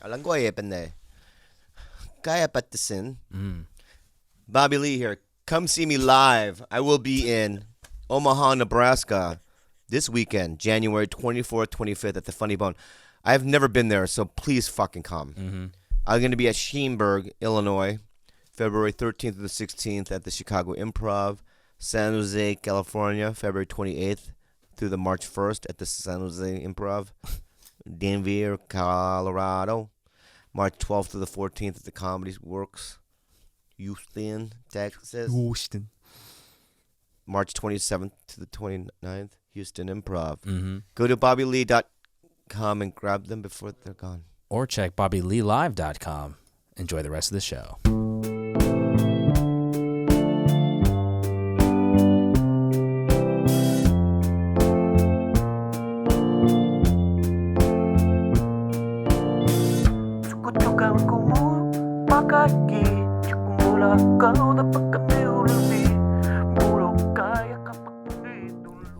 Alam ko pende. Kaya patisin. Bobby Lee here. Come see me live. I will be in Omaha, Nebraska this weekend, January 24th, 25th at the Funny Bone. I've never been there, so please fucking come. I'm going to be at Schaumburg, Illinois, February 13th to the 16th at the Chicago Improv, San Jose, California, February 28th through the March 1st at the San Jose Improv, Denver, Colorado, March 12th to the 14th at the Comedy Works, Houston, Texas. March 27th to the 29th, Houston Improv. Go to BobbyLee.com and grab them before they're gone. Or check BobbyLeeLive.com. Enjoy the rest of the show.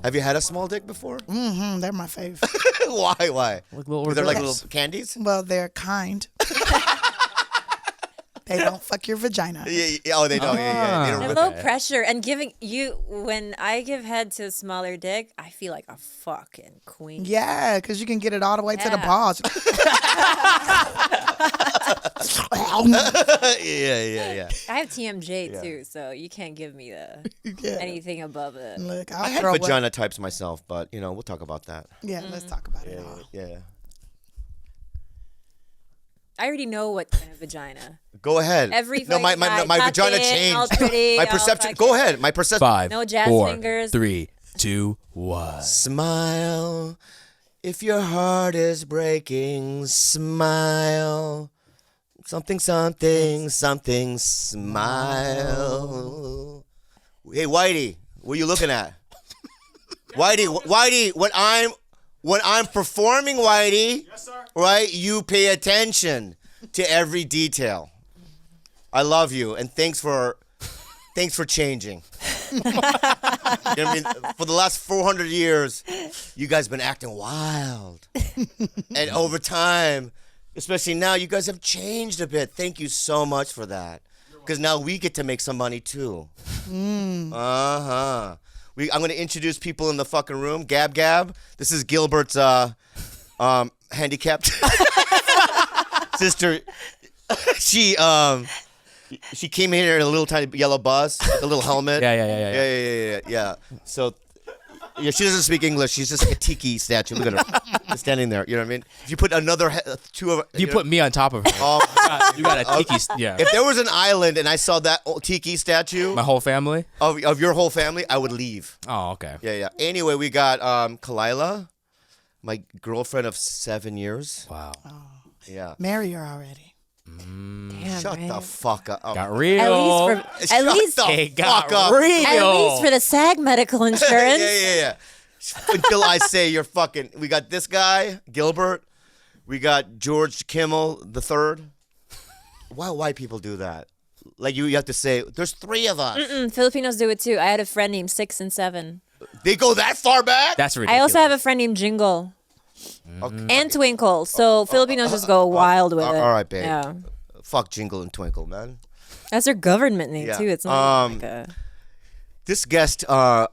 Have you had a small dick before? They're my fave. Why? They're like little candies? Well, they're kind. They don't fuck your vagina. Oh, they don't. They don't They're low pressure, and giving you when I give head to a smaller dick, I feel like a fucking queen. Yeah, because you can get it all the way to the balls. yeah. I have TMJ too, so you can't give me anything above it. Look, I had vagina types myself, but we'll talk about that. Yeah, let's talk about it all. Yeah. I already know what kind of vagina. Go ahead. My vagina changed. My perception. Go ahead. My perception. 5, No jazz 4, fingers. 3, 2, 1. Smile. If your heart is breaking, smile. Something, smile. Hey, Whitey, what are you looking at? Whitey, when I'm performing, Whitey, yes, sir. Right, you pay attention to every detail. I love you, and thanks for changing. You know what I mean? For the last 400 years, you guys have been acting wild. And over time, especially now, you guys have changed a bit. Thank you so much for that. Because now we get to make some money, too. I'm going to introduce people in the fucking room. Gab. This is Gilbert's handicapped sister. She came in here in a little tiny yellow bus, with a little helmet. Yeah. So, she doesn't speak English. She's just like a tiki statue. Look at her, just standing there. You know what I mean? If you put another two of, You put me on top of her. You got a tiki. Yeah. If there was an island and I saw that tiki statue, My whole family. of your whole family, I would leave. Oh, okay. Yeah. Anyway, we got Khalyla, my girlfriend of 7 years. Wow. Yeah. Marry her already. Damn, Shut man. the fuck up. Got real. Shut the fuck up. real. At least for the SAG medical insurance. Yeah. Until I say you're fucking. We got this guy, Gilbert. We got George Kimmel the third. Why white people do that? Like you have to say, there's 3 of us. Filipinos do it too. I had a friend named 6 and 7. They go that far back? That's ridiculous. I also have a friend named Jingle Okay. and Twinkle. So Filipinos just go wild with it. All right, babe. Yeah. Fuck Jingle and Twinkle, man. That's their government name Yeah. too. It's not like a... This guest, I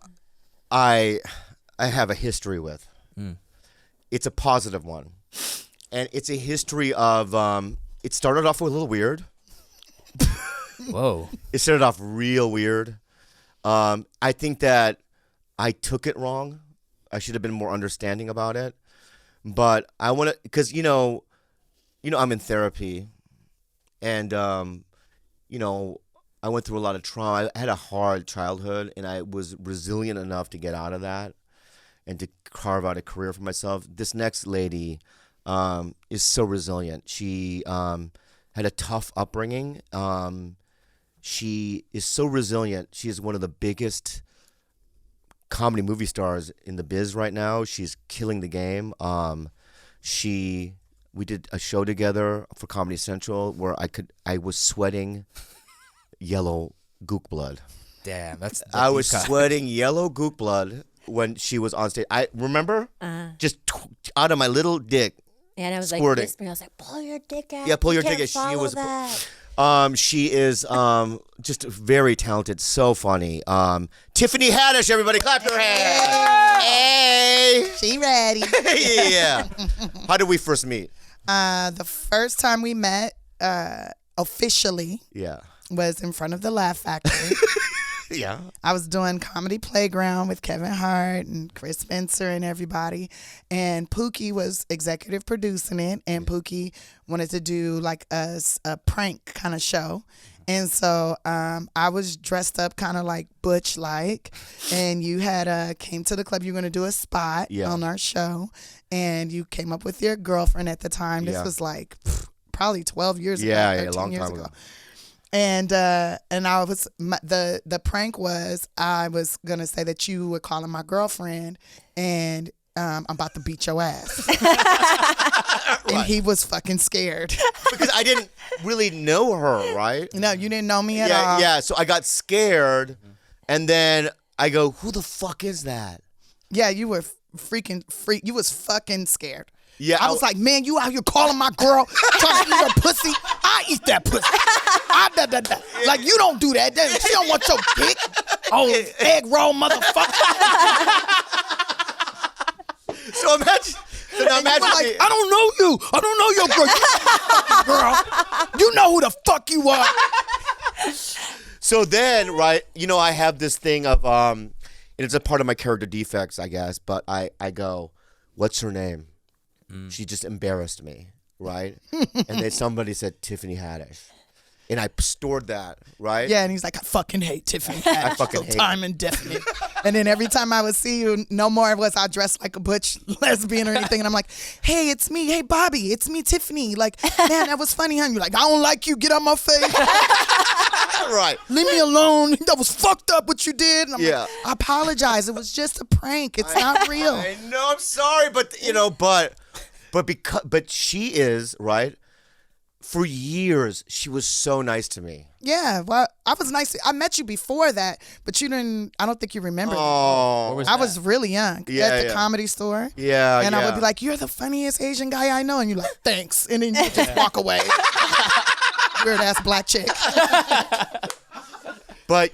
have a history with. It's a positive one, and it's a history of. It started off with a little weird. Whoa. It started off real weird. I think that I took it wrong. I should have been more understanding about it. But I want to, because I'm in therapy, and I went through a lot of trauma. I had a hard childhood, and I was resilient enough to get out of that and to carve out a career for myself. This next lady is so resilient. She had a tough upbringing. She is so resilient. She is one of the biggest comedy movie stars in the biz right now. She's killing the game. We did a show together for Comedy Central where I was sweating yellow gook blood. Damn, I was sweating yellow gook blood when she was on stage. I remember just out of my little dick, And I was like squirting. whispering. I was like, pull your dick out. Yeah, pull You your dick can't out. She follow was- that. She is just very talented, so funny. Tiffany Haddish, everybody, clap your hands. Hey. She ready. Yeah. How did we first meet? The first time we met officially Yeah. was in front of the Laugh Factory. Yeah. I was doing Comedy Playground with Kevin Hart and Chris Spencer and everybody. And Pookie was executive producing it. And Pookie wanted to do like a prank kind of show. And so I was dressed up kind of like Butch-like. And you had came to the club. You were going to do a spot on our show. And you came up with your girlfriend at the time. This was like probably 12 years ago. Yeah, 13 a long years time ago. And I was the prank was I was gonna say that you were calling my girlfriend, and I'm about to beat your ass. And he was fucking scared. Because I didn't really know her, right? No, you didn't know me at all. Yeah. So I got scared, and then I go, "Who the fuck is that?" Yeah, you were you was fucking scared. Yeah, I was like, man, you out here calling my girl, trying to eat her pussy. I eat that pussy. Like, you don't do that. She don't want your dick. Oh, egg roll motherfucker. So imagine. So now imagine. Like, me- I don't know you. I don't know your girl. You fucking girl. You know who the fuck you are. So then, right, I have this thing of, and it's a part of my character defects, I guess, but I go, what's her name? She just embarrassed me, right? And then somebody said Tiffany Haddish. And I stored that, right? Yeah, and he's like, I fucking hate Tiffany Haddish. I fucking hate time indefinite. And then every time I would see you, no more was I dressed like a butch lesbian or anything. And I'm like, hey, it's me. Hey, Bobby, it's me, Tiffany. Like, man, that was funny, huh? And you're like, I don't like you. Get out my face. Right. Leave me alone. That was fucked up what you did. And I'm Yeah. like, I apologize. It was just a prank. It's not real. I know, I'm sorry, but, but she is, right? For years, she was so nice to me. Yeah, well, I was nice. I met you before that, but you didn't. I don't think you remember. Oh. was I was really young at the Comedy Store. Yeah, And I yeah. would be like, you're the funniest Asian guy I know. And you're like, thanks. And then you just walk away. Weird ass black chick. But,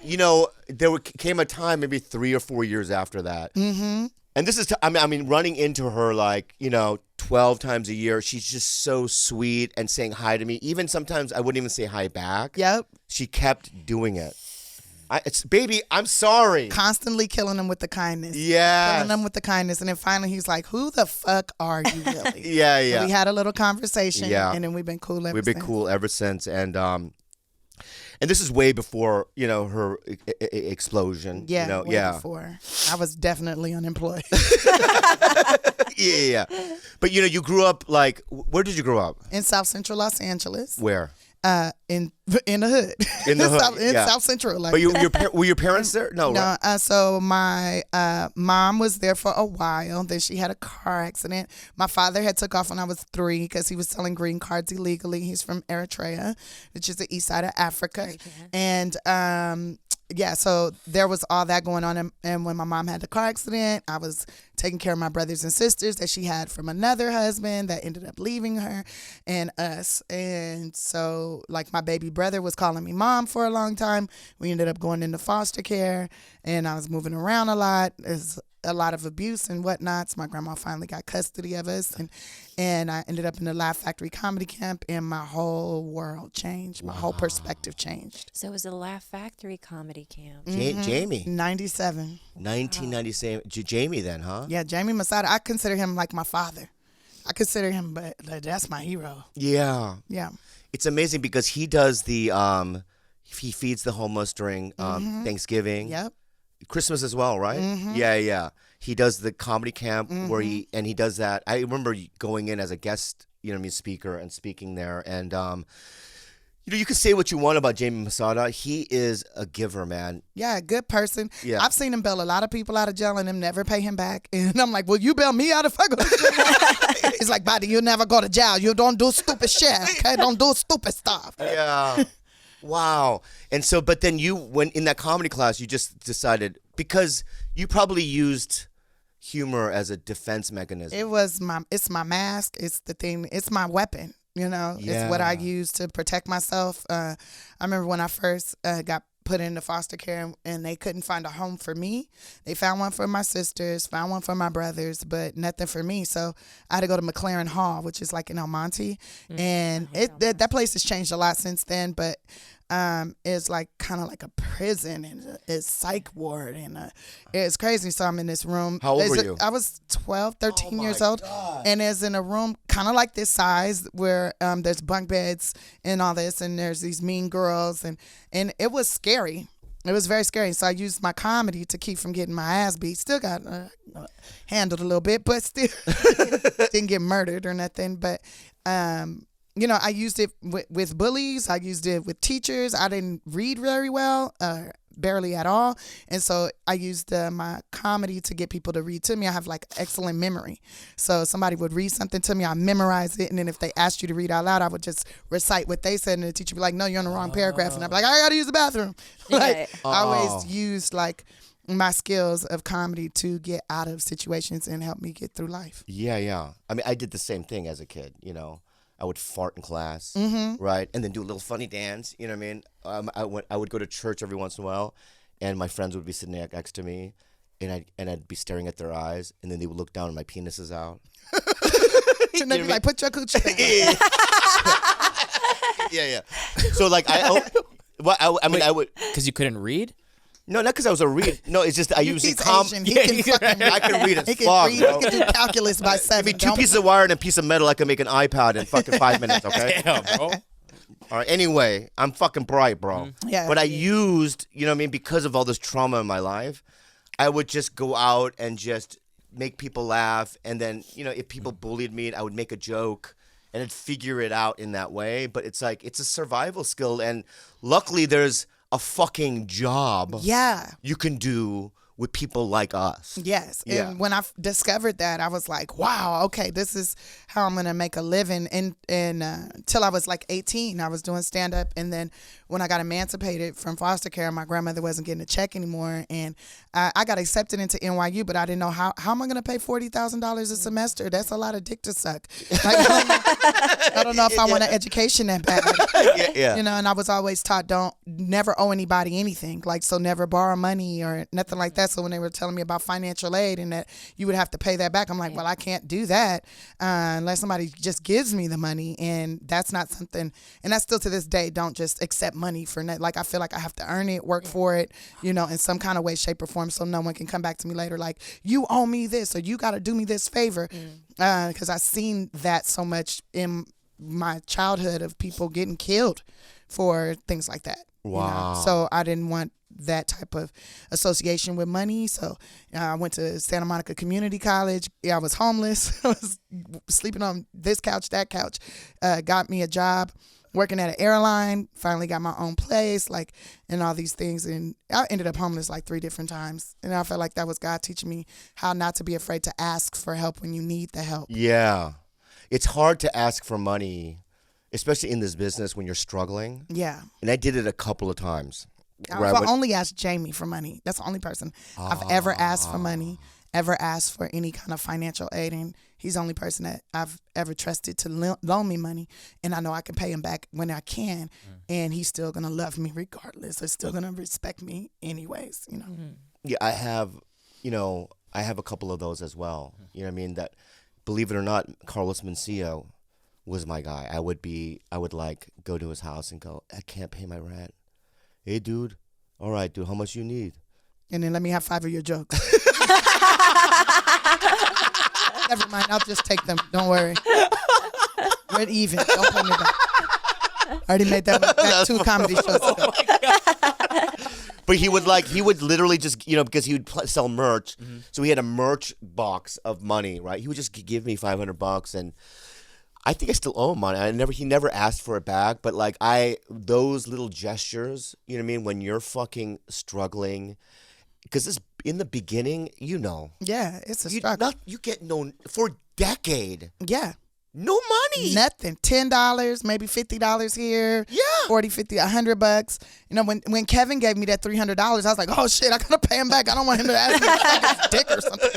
came a time maybe 3 or 4 years after that. Mm-hmm. And this is, I mean, running into her 12 times a year. She's just so sweet and saying hi to me. Even sometimes I wouldn't even say hi back. Yep. She kept doing it. Baby, I'm sorry. Constantly killing them with the kindness. Yes. Killing them with the kindness. And then finally he's like, who the fuck are you really? Yeah, So yeah. we had a little conversation. Yeah. And then we've been cool ever We've been since. cool ever since. And this is way before, her explosion. Yeah, way yeah. before. I was definitely unemployed. Yeah. But, you grew up where did you grow up? In South Central Los Angeles. Where? In the hood. In the hood, in yeah. South Central. Like, But were your parents there? No, no, right? so my mom was there for a while. Then she had a car accident. My father had took off when I was 3 because he was selling green cards illegally. He's from Eritrea, which is the east side of Africa. And yeah, so there was all that going on. And when my mom had the car accident, I was taking care of my brothers and sisters that she had from another husband that ended up leaving her and us. And so, my baby brother was calling me mom for a long time. We ended up going into foster care, and I was moving around a lot. There's a lot of abuse and whatnot. So my grandma finally got custody of us, and I ended up in the Laugh Factory comedy camp, and my whole world changed. My whole perspective changed. So it was a Laugh Factory comedy camp. Jamie. 97. 1997. Jamie then, huh? Yeah, Jamie Masada. I consider him like my father. I consider him, but that's my hero. Yeah. Yeah. It's amazing because he does the, he feeds the homeless during Thanksgiving. Yep. Christmas as well, right? Yeah. He does the comedy camp where he does that. I remember going in as a guest, speaker and speaking there. And, you can say what you want about Jamie Masada. He is a giver, man. Yeah, good person. Yeah. I've seen him bail a lot of people out of jail and them never pay him back. And I'm like, well, you bail me out if I go to jail. He's like, buddy, you never go to jail. You don't do stupid shit, okay? Don't do stupid stuff. Yeah. Wow. And so, but then when in that comedy class, you just decided, because you probably used humor as a defense mechanism. It's my mask. It's the thing. It's my weapon. It's what I use to protect myself. I remember when I first got put into foster care and they couldn't find a home for me. They found one for my sisters, found one for my brothers, but nothing for me. So I had to go to McLaren Hall, which is like in El Monte. And that place has changed a lot since then, but it's like kind of like a prison and it's psych ward and it's crazy. So I'm in this room. How old were you? I was 12, 13 years old. God. And it's in a room kind of like this size where there's bunk beds and all this, and there's these mean girls, and it was scary. It was very scary. So I used my comedy to keep from getting my ass beat. Still got handled a little bit, but still didn't get murdered or nothing. But I used it with bullies. I used it with teachers. I didn't read very well, barely at all. And so I used my comedy to get people to read to me. I have like excellent memory. So somebody would read something to me, I memorize it. And then if they asked you to read out loud, I would just recite what they said. And the teacher would be like, no, you're in the wrong paragraph. And I'd be like, I got to use the bathroom. I always used like my skills of comedy to get out of situations and help me get through life. Yeah. I mean, I did the same thing as a kid, I would fart in class, right, and then do a little funny dance. You know what I mean? I would go to church every once in a while, and my friends would be sitting next to me, and I'd be staring at their eyes, and then they would look down, and my penis is out. And they'd be like, "Put your coochie down." Yeah. So like I would because you couldn't read. No, not because I was a read. No, it's just I use He's Asian. He can fucking I can read as He can fuck, read. bro. He can do calculus by 7. Give me 2 pieces of wire and a piece of metal. I can make an iPad in fucking 5 minutes. Okay. Damn, bro. All right. Anyway, I'm fucking bright, bro. Yeah. But I used, because of all this trauma in my life, I would just go out and just make people laugh, and then if people bullied me, I would make a joke. And I'd figure it out in that way. But it's like it's a survival skill, and luckily there's a fucking job you can do with people like us. Yes. Yeah. And when I discovered that, I was like, wow, okay, this is how I'm going to make a living. And till I was like 18, I was doing stand-up. And then when I got emancipated from foster care, my grandmother wasn't getting a check anymore. And I got accepted into NYU, but I didn't know how am I going to pay $40,000 a semester? That's a lot of dick to suck. Like, I don't know if I want an education that bad. Yeah. And I was always taught never owe anybody anything. Like, so never borrow money or nothing like that. So when they were telling me about financial aid and that you would have to pay that back, I'm like, well, I can't do that unless somebody just gives me the money. And that's not something, and that's still to this day, don't just accept money for nothing. Like, I feel like I have to earn it, work for it, in some kind of way, shape, or form, so no one can come back to me later like, you owe me this or you got to do me this favor. Because I've seen that so much in my childhood of people getting killed for things like that. Wow. So I didn't want that type of association with money. So I went to Santa Monica Community College. I was homeless. I was sleeping on this couch, that couch. Got me a job working at an airline. Finally got my own place, and all these things. And I ended up homeless 3 different times. And I felt like that was God teaching me how not to be afraid to ask for help when you need the help. Yeah. It's hard to ask for money, especially in this business when you're struggling. Yeah. And I did it a couple of times. I've only asked Jamie for money. That's the only person I've ever asked for money, ever asked for any kind of financial aid. And he's the only person that I've ever trusted to loan me money. And I know I can pay him back when I can. And he's still going to love me regardless. He's still going to respect me anyways, Yeah, I have a couple of those as well. You know what I mean? That, believe it or not, Carlos Mencia was my guy. I would go to his house and go, I can't pay my rent. Hey, dude. All right, dude. How much you need? And then let me have 5 of your jokes. Never mind. I'll just take them. Don't worry. We're even. Don't pay me back. I already made that 2 comedy shows ago. But he would literally just, because he would sell merch. So he had a merch box of money, right? He would just give me $500, and I think I still owe him money. He never asked for it back, but those little gestures, you know what I mean? When you're fucking struggling, because in the beginning, Yeah, it's a struggle. You get known for a decade. Yeah. No money. Nothing. $10, maybe $50 here. Yeah. 40, 50, $100. You know, when Kevin gave me that $300, I was like, oh shit, I gotta pay him back. I don't want him to ask me to suck his dick or something.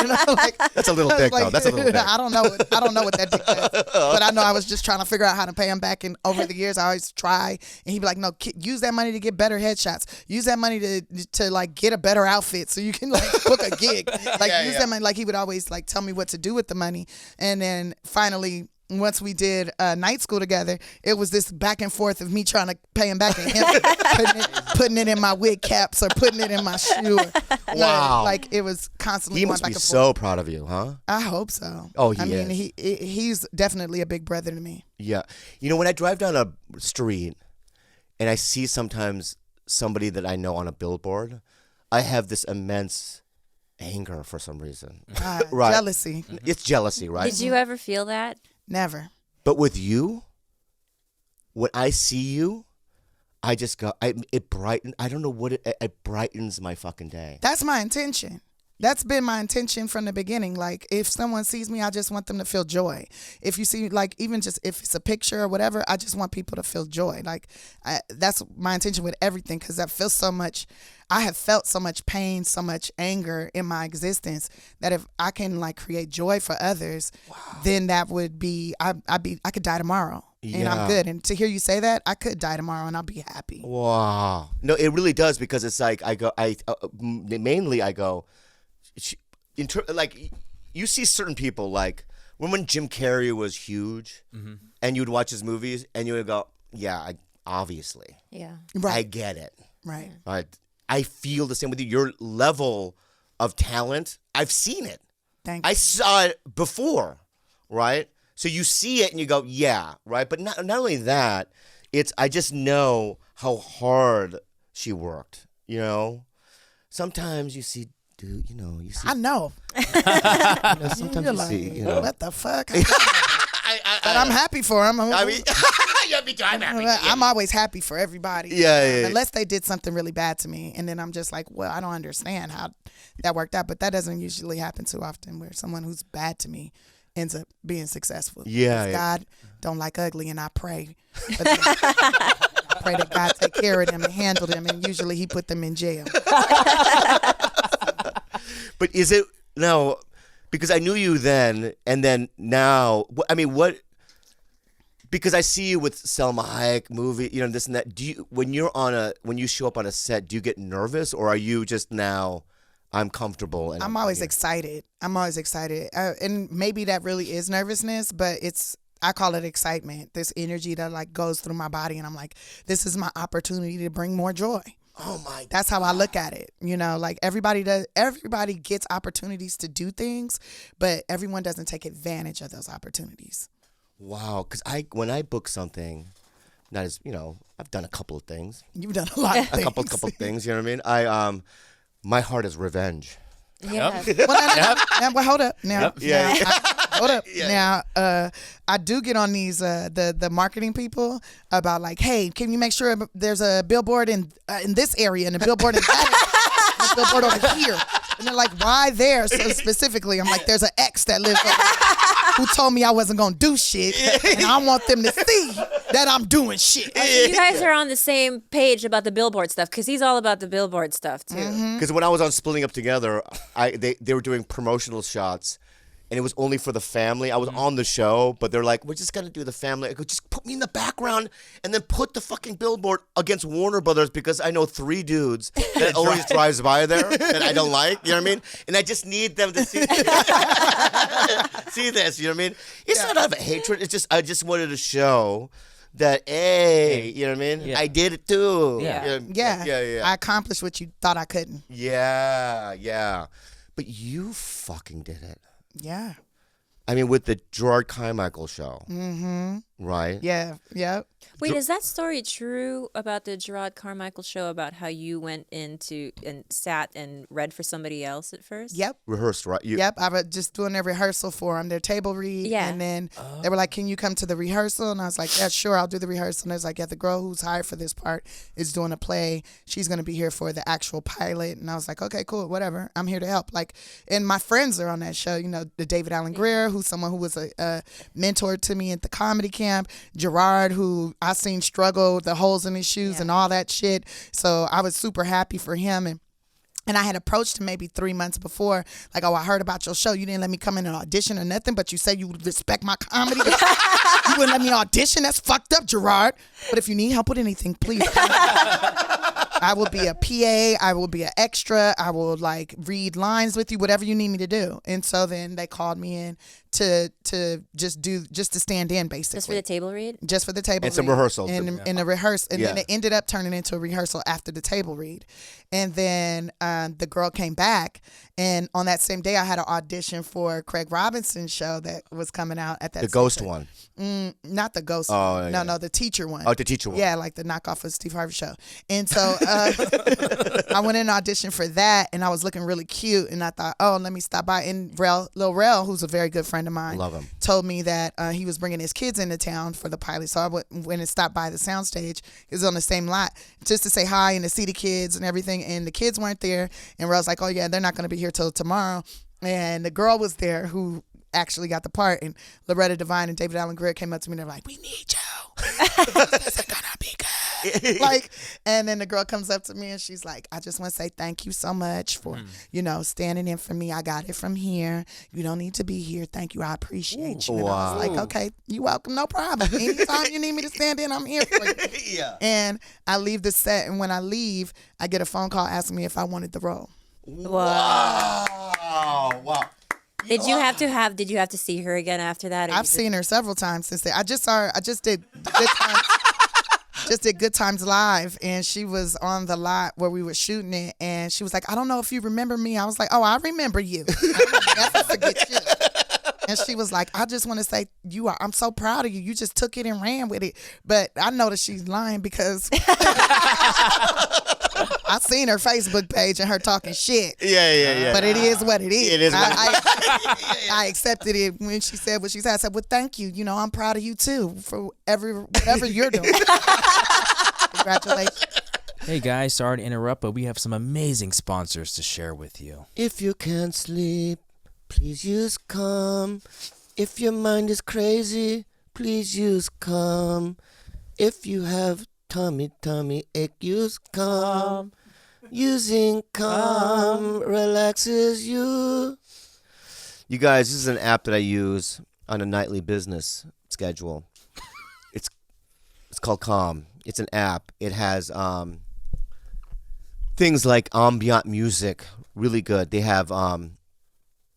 You know, like That's a little dick, though. That's a little dick. I don't know what that dick does, but I know I was just trying to figure out how to pay him back. And over the years, I always try, and he'd be like, no, use that money to get better headshots. Use that money to like get a better outfit so you can like book a gig. Like use that money. Like he would always like tell me what to do with the money, and then finally, once we did night school together, it was this back and forth of me trying to pay him back and him putting it in my wig caps or putting it in my shoe. Wow. Like it was constantly He going must back be and so forth. proud of you, huh? I hope so. Oh, I mean, is. he's definitely a big brother to me. Yeah. You know, when I drive down a street and I see sometimes somebody that I know on a billboard, I have this immense anger for some reason. Right. Jealousy. It's jealousy, right? Did you ever feel that? Never. But with you, when I see you, I just go, it brightens, I don't know what it brightens my fucking day. That's my intention. That's been my intention from the beginning. Like, if someone sees me, I just want them to feel joy. If you see, like, even just if it's a picture or whatever, I just want people to feel joy. Like, that's my intention with everything, because I feel so much. I have felt so much pain, so much anger in my existence that if I can like create joy for others, then that would be I could die tomorrow and I'm good. And to hear you say that, I could die tomorrow and I'll be happy. Wow. No, it really does, because it's like I go, like you see certain people, like when Jim Carrey was huge, and you'd watch his movies and you would go, yeah, obviously, Yeah. Right. I get it. Right. Right. I feel the same with you. Your level of talent, I've seen it. Thank you. I saw it before, right? So you see it and you go, yeah, right? But not only that, I just know how hard she worked, you know? Sometimes you see, dude, you know, I know. sometimes You're you like, see, you know. what the fuck? But I'm happy for him. I mean, yeah, me too. I'm happy. I'm always happy for everybody. Yeah. Unless they did something really bad to me. And then I'm just like, well, I don't understand how that worked out. But that doesn't usually happen too often, where someone who's bad to me ends up being successful. Yeah. God don't like ugly, and I pray. I pray that God take care of them and handle them. And usually he put them in jail. But is it now? Because I knew you then, and then now. I mean, what? Because I see you with Selma Hayek movie, you know, this and that. Do you, when you show up on a set, do you get nervous, or are you just now, I'm comfortable? And I'm always excited. And maybe that really is nervousness, but I call it excitement. This energy that like goes through my body, and I'm like, this is my opportunity to bring more joy. Oh my God. That's how I look at it. You know, like everybody gets opportunities to do things, but everyone doesn't take advantage of those opportunities. Wow, because when I book something, not as, you know, I've done a couple of things. You've done a lot of things. A couple of things, you know what I mean? My heart is revenge. Yeah. Well, hold up. Now, Yeah. hold up. Now, I do get on these the marketing people about like, hey, can you make sure there's a billboard in this area and a billboard in that area, and a billboard over here? And they're like, why there so specifically? I'm like, there's an ex that lives over there who told me I wasn't gonna do shit, and I want them to see that I'm doing shit. You guys are on the same page about the billboard stuff, because he's all about the billboard stuff too. Because when I was on Splitting Up Together, they were doing promotional shots, and it was only for the family. I was on the show, but they're like, we're just gonna do the family. I go, just put me in the background, and then put the fucking billboard against Warner Brothers, because I know 3 dudes that always drives by there that I don't like. You know what I mean? And I just need them to see see this. You know what I mean? It's not out of hatred. It's just I just wanted to show that, hey, you know what I mean? Yeah. I did it too. Yeah. Yeah. I accomplished what you thought I couldn't. Yeah. But you fucking did it. Yeah. I mean, with the Gerard Carmichael show. Mm-hmm. Right? Yeah. Wait, is that story true about the Gerard Carmichael show, about how you went into and sat and read for somebody else at first? Yep. Rehearsed, right? Yep, I was just doing a rehearsal for them, their table read. Yeah. And then they were like, can you come to the rehearsal? And I was like, yeah, sure, I'll do the rehearsal. And I was like, yeah, the girl who's hired for this part is doing a play. She's going to be here for the actual pilot. And I was like, okay, cool, whatever. I'm here to help. Like, and my friends are on that show, you know, the David Allen Greer, who's someone who was a mentor to me at the comedy camp. Gerard, who I seen struggle, the holes in his shoes and all that shit. So I was super happy for him. And I had approached him maybe 3 months before, like, oh, I heard about your show. You didn't let me come in and audition or nothing, but you said you would respect my comedy. You wouldn't let me audition? That's fucked up, Gerard. But if you need help with anything, please. I will be a PA. I will be an extra. I will, like, read lines with you, whatever you need me to do. And so then they called me in to just to stand in, basically. Just for the table read? Just for the table read. And some rehearsals. And a rehearsal. And then it ended up turning into a rehearsal after the table read. And then the girl came back. And on that same day, I had an audition for Craig Robinson's show that was coming out at that The ghost one. Not the ghost one. Yeah. No, the teacher one. Oh, the teacher one. Yeah, like the knockoff of Steve Harvey show. And so I went in and auditioned for that, and I was looking really cute. And I thought, oh, let me stop by. And Lil Rel, who's a very good friend of mine, love him, told me that he was bringing his kids into town for the pilot. So I went and stopped by the soundstage. It was on the same lot just to say hi and to see the kids and everything. And the kids weren't there. And Rel's like, oh, yeah, they're not going to be here till tomorrow. And the girl was there who actually got the part. And Loretta Devine and David Allen Greer came up to me and they're like, we need you. This is gonna be good. Like, and then the girl comes up to me and she's like, I just want to say thank you so much for, standing in for me. I got it from here. You don't need to be here. Thank you. I appreciate you. And I was like, okay, you welcome. No problem. Anytime you need me to stand in, I'm here for you. Yeah. And I leave the set, and when I leave, I get a phone call asking me if I wanted the role. Wow. Did you have to see her again after that? I've seen her several times since then. I just did Good Times. Just did Good Times Live, and she was on the lot where we were shooting it, and she was like, I don't know if you remember me. I was like, oh, I remember you. I will never forget you. And she was like, I just want to say I'm so proud of you. You just took it and ran with it. But I know that she's lying because I seen her Facebook page and her talking shit. Yeah. But it is what it is. It is what I accepted it when she said what she said. I said, well, thank you. I'm proud of you too for whatever you're doing. Congratulations. Hey guys, sorry to interrupt, but we have some amazing sponsors to share with you. If you can't sleep, please use Calm. If your mind is crazy, please use Calm. If you have tummy ache, use Calm. Using Calm relaxes you. You guys, this is an app that I use on a nightly business schedule. It's called Calm. It's an app. It has things like ambient music, really good. They have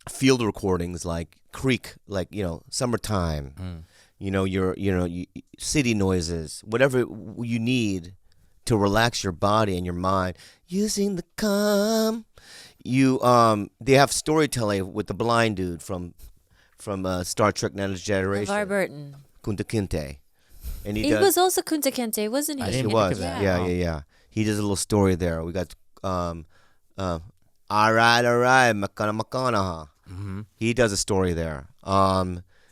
field recordings like creek, like summertime. Your city noises, whatever you need to relax your body and your mind. Using the Calm. They have storytelling with the blind dude from Star Trek: Next Generation. LeVar Burton. Kunta Kinte. And he was also Kunta Kinte, wasn't he? He was. Yeah. He does a little story there. We got all right, McConaughey. Mm-hmm. He does a story there.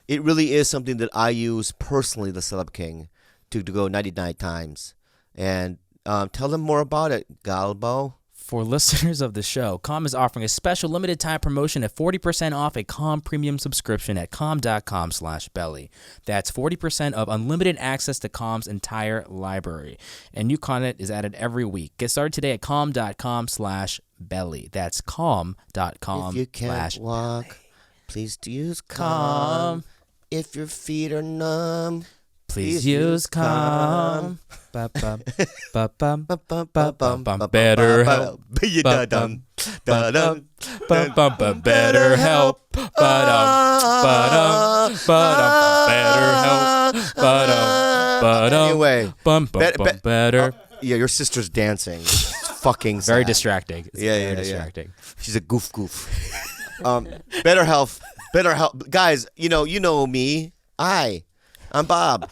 It really is something that I use personally, the Celeb King, to go 99 times. And tell them more about it, Galbo. For listeners of the show, Calm is offering a special limited time promotion at 40% off a Calm premium subscription at calm.com/belly. That's 40% of unlimited access to Calm's entire library. And new content is added every week. Get started today at calm.com/belly. That's calm.com/belly. If you can't walk, please use Calm. If your feet are numb, please use Calm. Better help. Better help. Anyway, better. Yeah, your sister's dancing. It's fucking sad. Very distracting. It's very distracting. She's a goof. Better help. Guys, you know me. I'm Bob.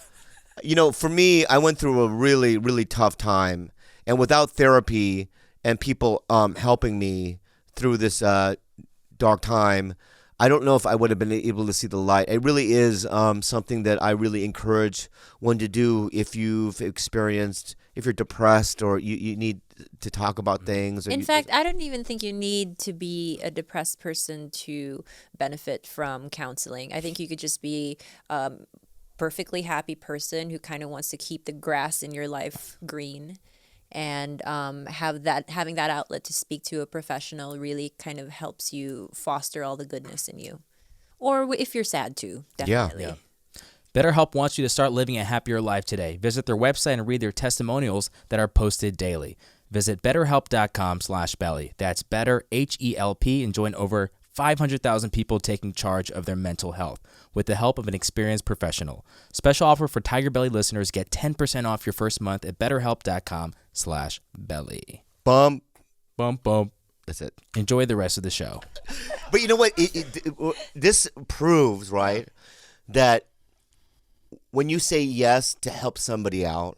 For me, I went through a really, really tough time. And without therapy and people helping me through this dark time, I don't know if I would have been able to see the light. It really is something that I really encourage one to do if you've experienced if you're depressed or you need to talk about things. Or In fact, I don't even think you need to be a depressed person to benefit from counseling. I think you could just be perfectly happy person who kind of wants to keep the grass in your life green, and having that outlet to speak to a professional really kind of helps you foster all the goodness in you. Or if you're sad too, definitely. Yeah. BetterHelp wants you to start living a happier life today. Visit their website and read their testimonials that are posted daily. Visit betterhelp.com/belly. That's better, H-E-L-P, and join over 500,000 people taking charge of their mental health with the help of an experienced professional. Special offer for TigerBelly listeners. Get 10% off your first month at betterhelp.com/belly. Bump. Bump, bump. That's it. Enjoy the rest of the show. But you know what? This proves, right, that when you say yes to help somebody out,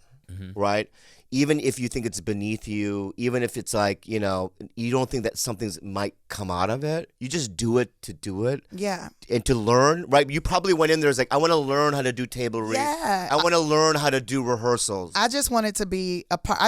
right, even if you think it's beneath you, even if it's like, you don't think that something might come out of it, you just do it to do it. Yeah. And to learn, right? You probably went in there as like, I want to learn how to do table reads. Yeah. I want to learn how to do rehearsals. I just wanted to be a part.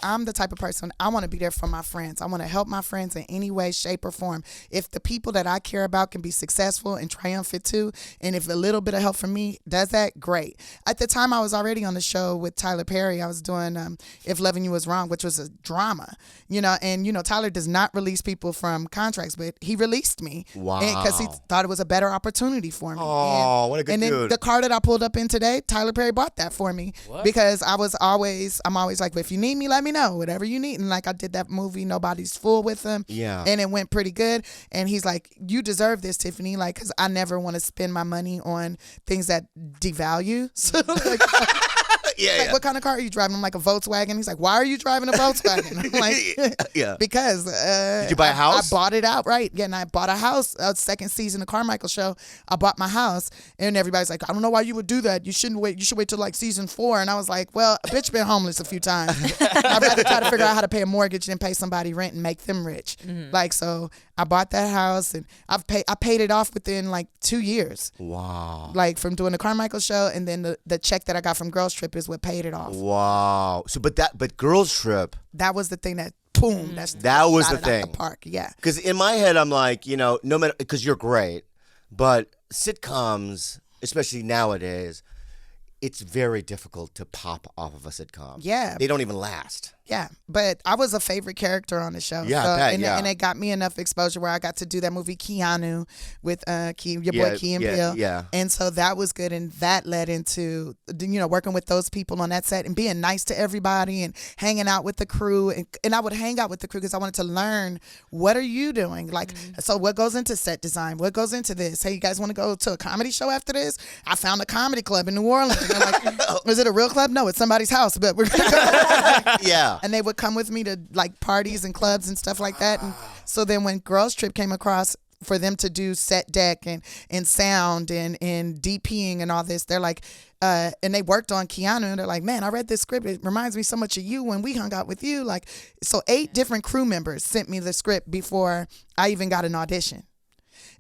I'm the type of person, I want to be there for my friends. I want to help my friends in any way, shape, or form. If the people that I care about can be successful and triumphant too, and if a little bit of help from me does that, great. At the time, I was already on the show with Tyler Perry. I was doing If Loving You Was Wrong, which was a drama, and Tyler does not release people from contracts, but he released me. Wow. Because he thought it was a better opportunity for me. Oh, what a good and then dude. the car that I pulled up in today, Tyler Perry bought that for me. What? Because I'm always like, if you need me, let me know, whatever you need. And like I did that movie, Nobody's Fool, with him. Yeah. And it went pretty good. And he's like, you deserve this, Tiffany. Like, because I never want to spend my money on things that devalue. So like, Yeah. what kind of car are you driving? I'm like, a Volkswagen. He's like, why are you driving a Volkswagen? I'm like, Yeah. because Did you buy a house? I bought it outright. Yeah, and I bought a house. Second season of Carmichael show, I bought my house, and everybody's like, I don't know why you would do that. You shouldn't wait. You should wait till like season 4. And I was like, well, a bitch been homeless a few times. I'd rather try to figure out how to pay a mortgage than pay somebody rent and make them rich. Like, so I bought that house, and I paid it off within like 2 years. Wow. Like from doing the Carmichael show, and then the check that I got from Girls Trip is what paid it off. Wow. So, but Girls Trip. That was the thing that boom. That was shot the it out thing. the park. Yeah. Because in my head, I'm like, no matter, because you're great, but sitcoms, especially nowadays, it's very difficult to pop off of a sitcom. Yeah. They don't even last. Yeah, but I was a favorite character on the show. Yeah, so, I bet, and it got me enough exposure where I got to do that movie Keanu with boy Key and Peele. Yeah. And so that was good, and that led into working with those people on that set and being nice to everybody and hanging out with the crew. And I would hang out with the crew because I wanted to learn, what are you doing? Like, so what goes into set design? What goes into this? Hey, you guys want to go to a comedy show after this? I found a comedy club in New Orleans. And they're like, is it a real club? No, it's somebody's house, but we're gonna go. Yeah. And they would come with me to like parties and clubs and stuff like that. And so then when Girls Trip came across for them to do set deck and sound and DPing and all this, they're like, and they worked on Keanu, and they're like, man, I read this script. It reminds me so much of you when we hung out with you. Like, so 8 different crew members sent me the script before I even got an audition.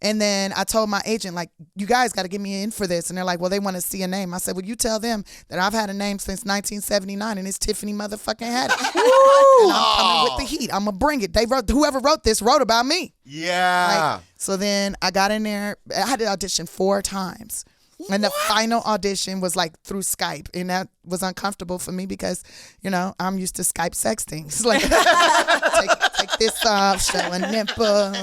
And then I told my agent, like, you guys got to get me in for this. And they're like, well, they want to see a name. I said, well, you tell them that I've had a name since 1979, and it's Tiffany motherfucking Haddish. And I'm coming with the heat. I'm going to bring it. Whoever wrote this wrote about me. Yeah. Like, so then I got in there. I had to audition 4 times. And the final audition was like through Skype, and that was uncomfortable for me because, I'm used to Skype sexting. It's like, take this off, show a nipple.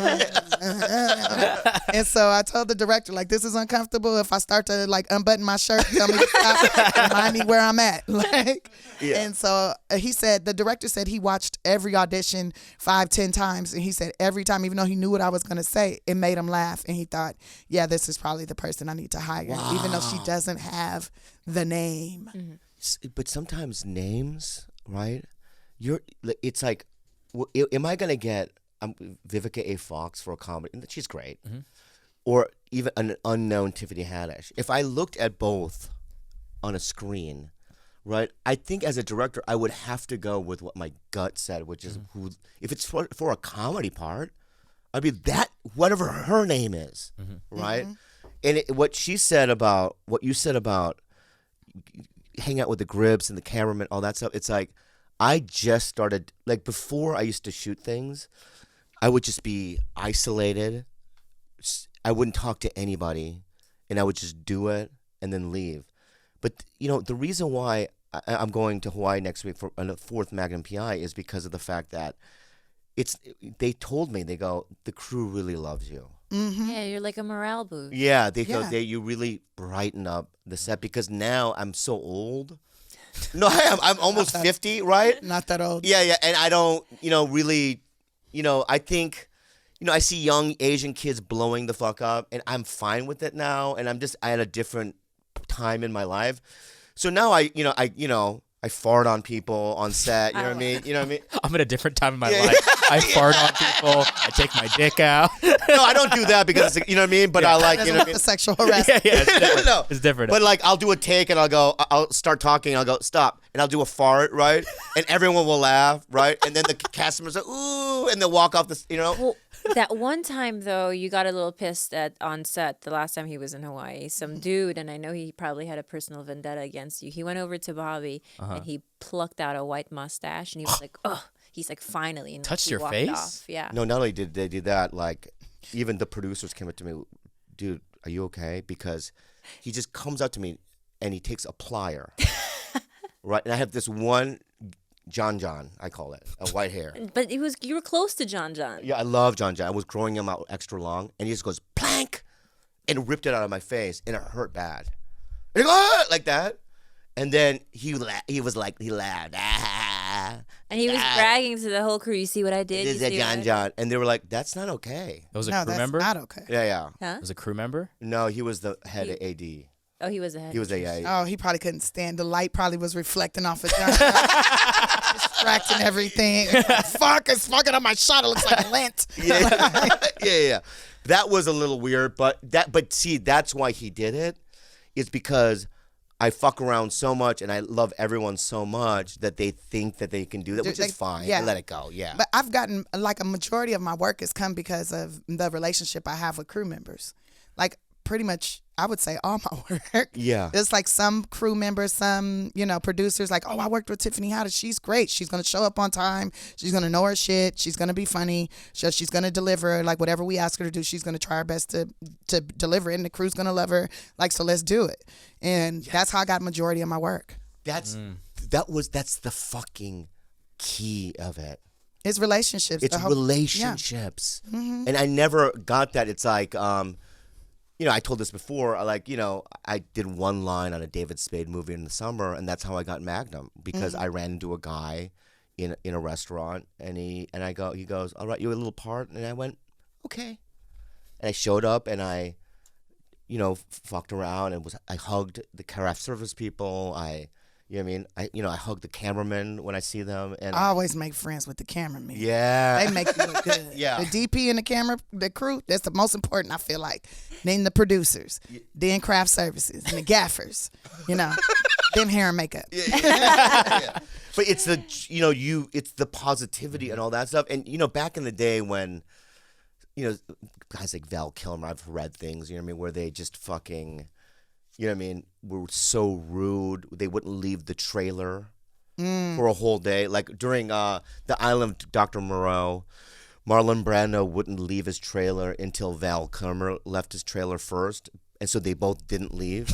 And so I told the director, like, this is uncomfortable. If I start to like unbutton my shirt, tell me to stop, remind me where I'm at. Like, Yeah. And so the director said he watched every audition 5-10 times, and he said every time, even though he knew what I was going to say, it made him laugh, and he thought, yeah, this is probably the person I need to hire. Wow. Even though she doesn't have the name. But sometimes names, right? It's like, am I gonna get Vivica A. Fox for a comedy? And she's great, or even an unknown Tiffany Haddish. If I looked at both on a screen, right? I think as a director, I would have to go with what my gut said, which is who. If it's for a comedy part, I'd be that whatever her name is, right? And what you said about hang out with the grips and the cameraman, all that stuff. It's like I just started, like before I used to shoot things, I would just be isolated. I wouldn't talk to anybody, and I would just do it and then leave. But the reason why I'm going to Hawaii next week for a 4th Magnum PI is because of the fact that they told me, they go, the crew really loves you. Mm-hmm. Yeah, you're like a morale boost. Yeah, they go, Yeah. you really brighten up the set, because now I'm so old. No, I am. I'm almost 50, right? Not that old. Yeah, and I don't, really, I think, I see young Asian kids blowing the fuck up, and I'm fine with it now, and I'm just at a different time in my life. So now I fart on people on set, you know what I mean? You know what I mean? I'm at a different time in my life. I fart on people. I take my dick out. No, I don't do that because it's, you know what I mean? But I like, That's you know what I mean? the sexual harassment. Yeah, it's different. No. It's different. But like, I'll do a take and I'll start talking. I'll go, stop. And I'll do a fart, right? And everyone will laugh, right? And then the cast members are, ooh, and they'll walk off the, Well, that one time though, you got a little pissed on set. The last time he was in Hawaii, some dude, and I know he probably had a personal vendetta against you. He went over to Bobby and he plucked out a white mustache, and he was like, "Ugh." He's like, "Finally!" And Touched he your walked face? off. Yeah. No, not only did they do that, like, even the producers came up to me, dude, are you okay? Because he just comes up to me and he takes a plier, right? And I have this one John, I call it, a white hair. But you were close to John. Yeah, I love John. I was growing him out extra long, and he just goes, plank, and ripped it out of my face, and it hurt bad. And I go, ah! Like that. And then he laughed, ah. And he was bragging to the whole crew. You see what I did? This You is see what I did?" John. And they were like, that's not okay. It was a No, crew that's member? not okay. Yeah. Huh? It was a crew member? No, he was the head of AD. Oh, he was ahead. He was a Oh, he probably couldn't stand. The light probably was reflecting off of John. Distracting everything. Fuck, it's fucking on my shot. It looks like lint. yeah. That was a little weird, but see, that's why he did it. Is because I fuck around so much and I love everyone so much that they think that they can do that, which is fine. Yeah. Let it go. Yeah. But I've gotten, like, a majority of my work has come because of the relationship I have with crew members. Like, pretty much, I would say all my work. Yeah. It's like some crew members, some, producers, like, oh, I worked with Tiffany Haddish. She's great. She's going to show up on time. She's going to know her shit. She's going to be funny. She's going to deliver, like, whatever we ask her to do, she's going to try her best to deliver it, and the crew's going to love her. Like, so let's do it. And that's how I got majority of my work. That's the fucking key of it. It's relationships. It's relationships. Yeah. Mm-hmm. And I never got that. It's like, I told this before, I did one line on a David Spade movie in the summer, and that's how I got Magnum, because I ran into a guy in a restaurant, and he goes, all right, you a little part? And I went, okay. And I showed up, and I, fucked around, and I hugged the craft service people. You know what I mean? I hugged the cameramen when I see them, and I always make friends with the cameraman. yeah, They make you look good. Yeah. The DP and the crew, that's the most important, I feel like. Then the producers, then craft services, and the gaffers, then hair and makeup. yeah. But it's it's the positivity and all that stuff. And back in the day when, guys like Val Kilmer, I've read things, where they just fucking, were so rude. They wouldn't leave the trailer for a whole day. Like during The Island of Dr. Moreau, Marlon Brando wouldn't leave his trailer until Val Kilmer left his trailer first. And so they both didn't leave,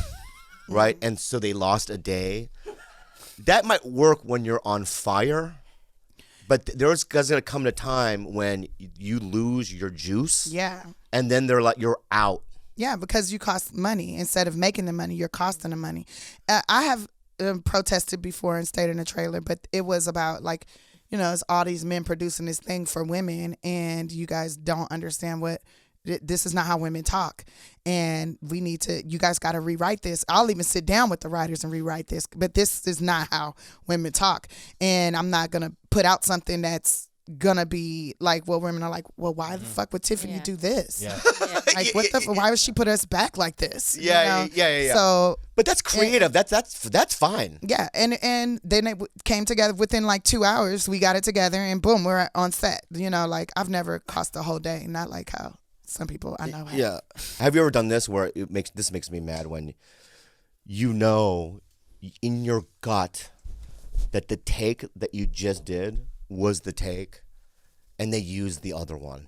right? And so they lost a day. That might work when you're on fire, but there's going to come a time when you lose your juice. Yeah. And then they're like, you're out. Yeah, because you cost money. Instead of making the money, you're costing the money. I have protested before and stayed in a trailer, but it was about, like, it's all these men producing this thing for women, and you guys don't understand this is not how women talk. And you guys got to rewrite this. I'll even sit down with the writers and rewrite this, but this is not how women talk. And I'm not going to put out something that's gonna be like, well, women are like, well, why the fuck would Tiffany do this? Yeah. Like, why would she put us back like this? Yeah. So, but that's creative. That's fine. yeah, and then it came together within like 2 hours. We got it together, and boom, we're on set. Like, I've never cost a whole day, not like how some people I know have. Yeah. Have you ever done this where this makes me mad when in your gut that the take that you just did was the take, and they used the other one.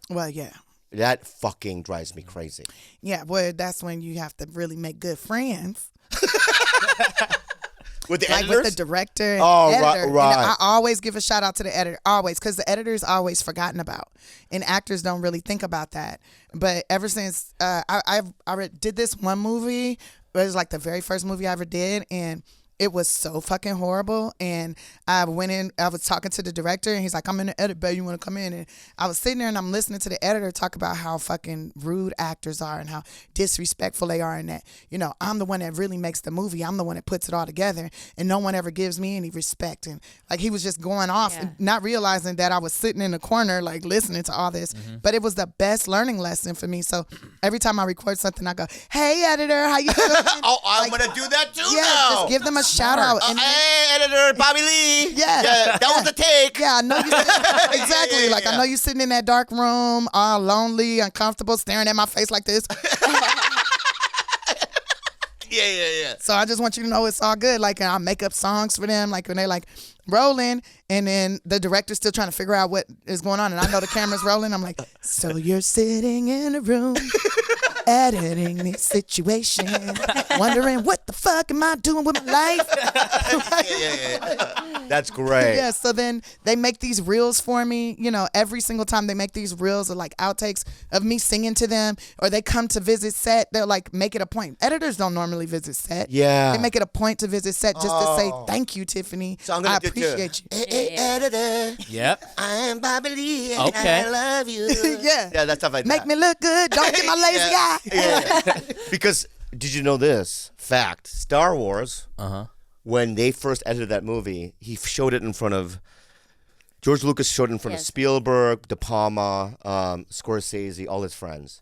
Well, yeah. That fucking drives me crazy. Yeah, well, that's when you have to really make good friends. With the like editors? with the director and Right. editor. And I always give a shout out to the editor, always, because the editor is always forgotten about, and actors don't really think about that. But ever since I did this one movie, it was like the very first movie I ever did, and it was so fucking horrible. And I went in, I was talking to the director, and he's like, I'm in the edit bay, you want to come in? And I was sitting there and I'm listening to the editor talk about how fucking rude actors are and how disrespectful they are, and that, you know, I'm the one that really makes the movie. I'm the one that puts it all together, and no one ever gives me any respect. And like, he was just going off and not realizing that I was sitting in the corner, like listening to all this. But it was the best learning lesson for me. So every time I record something, I go, hey, editor, how you doing? I'm going to do that too yeah, now. just give them a shout out. And hey, editor, Bobby Lee. Yeah. That was the take. Yeah, I know you. Exactly. Like, I know you sitting in that dark room, all lonely, uncomfortable, staring at my face like this. Yeah. So I just want you to know it's all good. Like, I make up songs for them, like when they like rolling, and then the director's still trying to figure out what is going on, and I know the camera's rolling. I'm like, so you're sitting in a room, editing this situation, wondering what the fuck am I doing with my life? Yeah. That's great. Yeah, so then they make these reels for me. You know, every single time they make these reels of like outtakes of me singing to them, or they come to visit set, they'll like make it a point. Editors don't normally visit set. Yeah. They make it a point to visit set just to say, thank you, Tiffany. So I'm gonna I appreciate you. Hey, editor. Yep. I'm Bobby Lee. And Okay. I love you. Yeah. Yeah, that's stuff like Make that. me look good. Don't get my lazy eye. Yeah. Because did you know this fact? Star Wars, when they first edited that movie, he showed it in front of George Lucas. Showed it in front of Spielberg, De Palma, Scorsese, all his friends,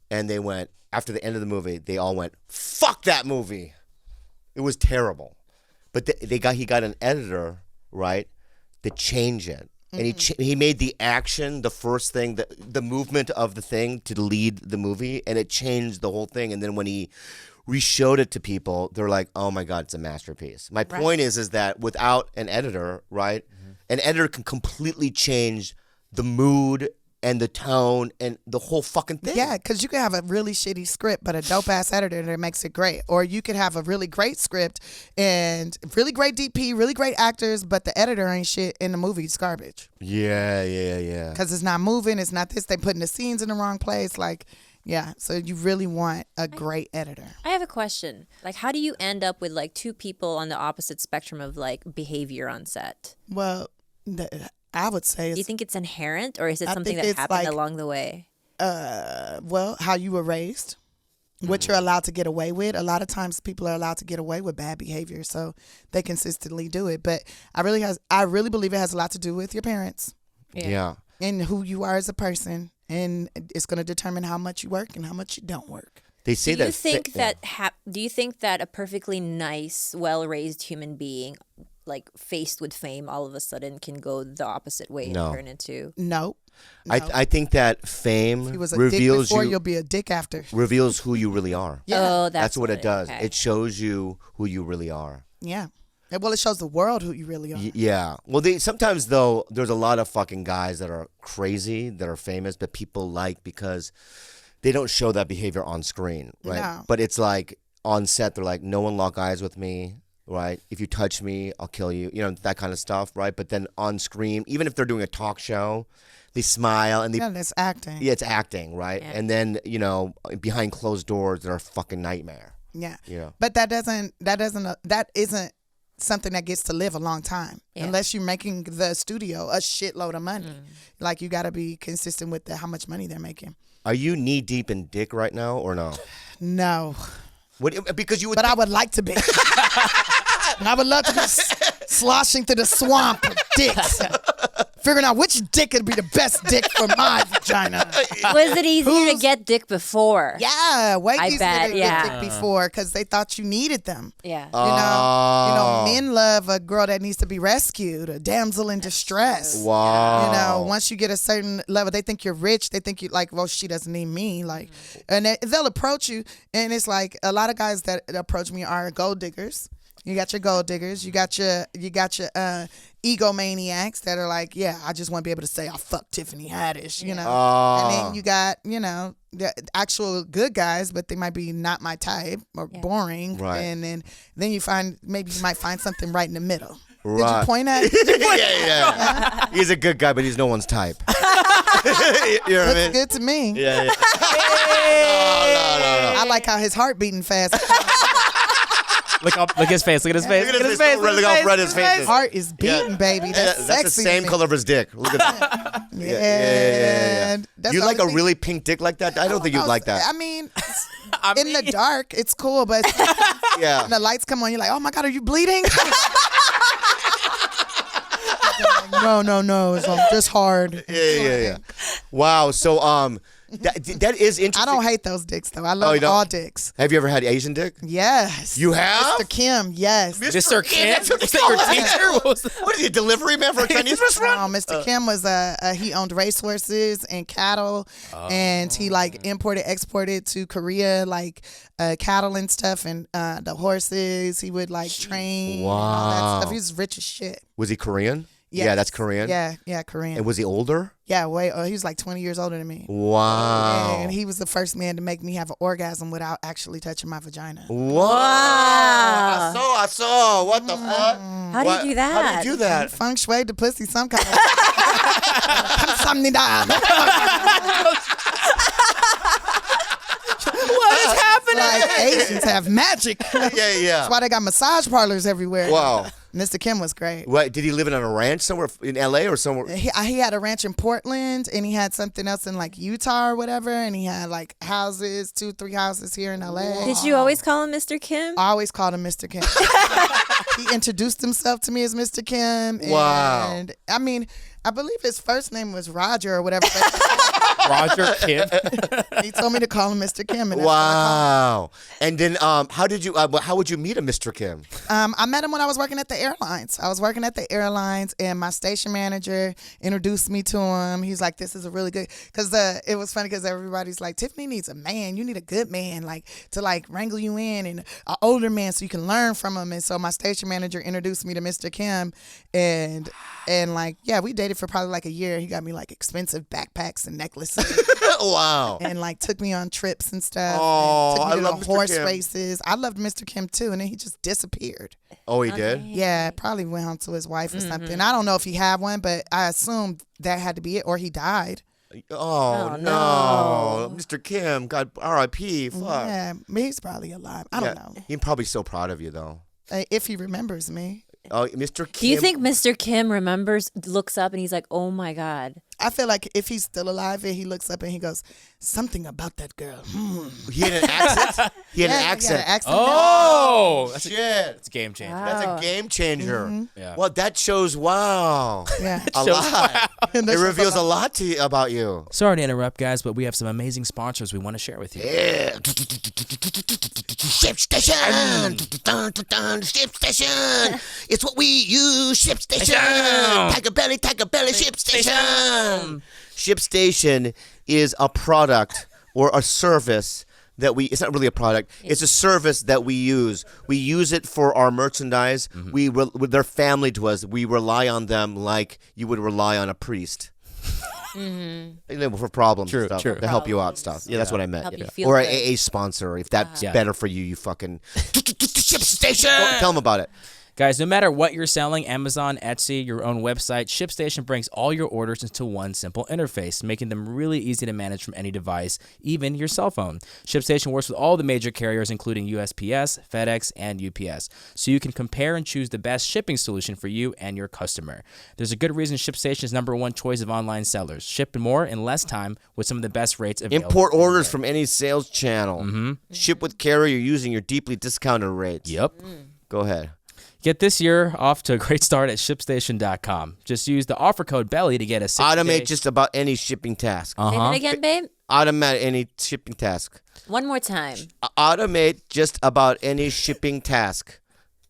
and they went after the end of the movie. They all went, "Fuck that movie! It was terrible." But he got an editor, right, to change it. And he made the action the first thing, the movement of the thing to lead the movie, and it changed the whole thing. And then when he re-showed it to people, they're like, "Oh my God, it's a masterpiece." My point is that without an editor, right, an editor can completely change the mood and the tone and the whole fucking thing. Yeah, because you can have a really shitty script, but a dope-ass editor that makes it great. Or you could have a really great script and really great DP, really great actors, but the editor ain't shit and the movie's garbage. Yeah. Because it's not moving, it's not this, they putting the scenes in the wrong place. Like, yeah, so you really want a great editor. I have a question. Like, how do you end up with like two people on the opposite spectrum of like behavior on set? Well, I would say Do you think it's inherent, or is it something think that it's happened like- along the way? well, how you were raised, what you're allowed to get away with. A lot of times people are allowed to get away with bad behavior, so they consistently do it. But I really believe it has a lot to do with your parents Yeah. and who you are as a person, and it's going to determine how much you work and how much you don't work. They say Do you that. think do you think that a perfectly nice, well-raised human being, like faced with fame, all of a sudden can go the opposite way No. and turn into? No. I think that fame He was a dick reveals before, you you'll be a dick after. reveals who you really are. Yeah. Oh, That's what it does. Okay. It shows you who you really are. Yeah. Well, it shows the world who you really are. Yeah. Well, sometimes though there's a lot of fucking guys that are crazy, that are famous, but people like because they don't show that behavior on screen, right? No. But it's like on set, they're like, no one lock eyes with me, right? If you touch me, I'll kill you. You know, that kind of stuff, right? But then on screen, even if they're doing a talk show, they smile and they. Yeah, that's acting. Yeah, it's acting, right? Yeah. And then, you know, behind closed doors, they're a fucking nightmare. Yeah. Yeah. But that isn't something that gets to live a long time unless you're making the studio a shitload of money. Like, you got to be consistent with how much money they're making. Are you knee deep in dick right now or no? No. Because you would. But I would like to be. I would love to be sloshing through the swamp of dicks. figuring out which dick would be the best dick for my vagina. Was it easier to get dick before? Yeah, way I easier bet, to yeah. get dick before because they thought you needed them. Yeah. Men love a girl that needs to be rescued, a damsel in distress. Wow. Once you get a certain level, they think you're rich. They think you like, well, she doesn't need me. Like, and they'll approach you, and it's like a lot of guys that approach me are gold diggers. You got your gold diggers. You got your egomaniacs that are like, yeah, I just want to be able to say I fucked Tiffany Haddish, And then you got, the actual good guys, but they might be not my type or boring. Right. And then you might find something right in the middle. Right. Did you point at? Yeah. He's a good guy, but he's no one's type. You know what I Looks mean? good to me. Yeah. No. I like how his heart beating fast. Look at his face. Look at his face. Look at his face. Look how red his face is. Heart is beating, baby. That's That's sexy. the same to me. color of his dick. Look at that. Yeah. That's You the like a only thing- really pink dick like that? I don't think you'd like that. I mean, in the dark, it's cool, but Yeah. when the lights come on, you're like, oh my God, are you bleeding? No, it's just hard. Yeah. Wow. So that is interesting. I don't hate those dicks though. I love you don't? all dicks. Have you ever had Asian dick? Yes. You have? Mr. Kim, yes. Mr. Kim? That's what Is that your teacher? What was that? What is he, a delivery man for a Chinese restaurant? No, Mr. Kim was he owned racehorses and cattle, and he like exported to Korea like cattle and stuff, and the horses. He would like train and all that stuff. He was rich as shit. Was he Korean? Yes. Yeah, that's Korean. Yeah, Korean. And was he older? Yeah, he was like 20 years older than me. Wow. And he was the first man to make me have an orgasm without actually touching my vagina. Wow. I saw. What the fuck? How do you do that? How do you do that? Feng shui the pussy some kind of. What is happening? Like Asians have magic. Yeah. That's why they got massage parlors everywhere. Wow. Mr. Kim was great. What, did he live in on a ranch somewhere in LA or somewhere? He had a ranch in Portland, and he had something else in like Utah or whatever, and he had like houses, 2-3 houses here in LA. Did you always call him Mr. Kim? I always called him Mr. Kim. He introduced himself to me as Mr. Kim. Wow. And I mean, I believe his first name was Roger or whatever. But Roger Kim. he told me to call him Mr. Kim. And that's what I called him. Wow. And then how would you meet a Mr. Kim? I met him when I was working at the airlines. I was working at the airlines, and my station manager introduced me to him. He's like, "This is a really good," because it was funny because everybody's like, "Tiffany needs a man. You need a good man, like to like wrangle you in, and an older man so you can learn from him." And so my station manager introduced me to Mr. Kim, and like we dated for probably like a year. He got me like expensive backpacks and necklaces. Wow. And like took me on trips and stuff. Oh, and took me I to love the Mr. horse Kim. races. I loved Mr. Kim too, and then he just disappeared. Oh, he did? Yeah, probably went home to his wife or something. I don't know if he had one, but I assumed that had to be it, or he died. Oh, no. Mr. Kim, God, R.I.P. Fuck. Yeah, he's probably alive. I don't know He's probably so proud of you, though. if he remembers me. Oh, Mr. Kim. Do you think Mr. Kim looks up and he's like, oh my God? I feel like if he's still alive and he looks up and he goes, something about that girl. He had an accent? He had an Yeah, accent. Oh, that's Shit. a game changer. That's a game changer. Yeah. Well, that shows, wow. Yeah. A lot. And It that's reveals a lot to you about you. Sorry to interrupt, guys, but we have some amazing sponsors we want to share with you. Yeah. Ship station. Ship station. It's what we use. Ship station. TigerBelly, ship station. Ship station is a product or a service that it's not really a product. It's a service that we use. We use it for our merchandise. They're family to us. We rely on them like you would rely on a priest. You know, for problems and stuff. True. To help you out stuff. Yeah, that's what I meant. Help you Yeah. feel Or good. a sponsor. If that's Yeah. better for you, you fucking ship station. Tell them about it. Guys, no matter what you're selling, Amazon, Etsy, your own website, ShipStation brings all your orders into one simple interface, making them really easy to manage from any device, even your cell phone. ShipStation works with all the major carriers, including USPS, FedEx, and UPS, so you can compare and choose the best shipping solution for you and your customer. There's a good reason ShipStation is #1 choice of online sellers. Ship more in less time with some of the best rates available. Import orders from any sales channel. Ship with carrier using your deeply discounted rates. Yep. Go ahead. Get this year off to a great start at ShipStation.com. Just use the offer code BELLY to get a 60-day... Automate just about any shipping task. Say that again, babe. Automate any shipping task. One more time. Automate just about any shipping task.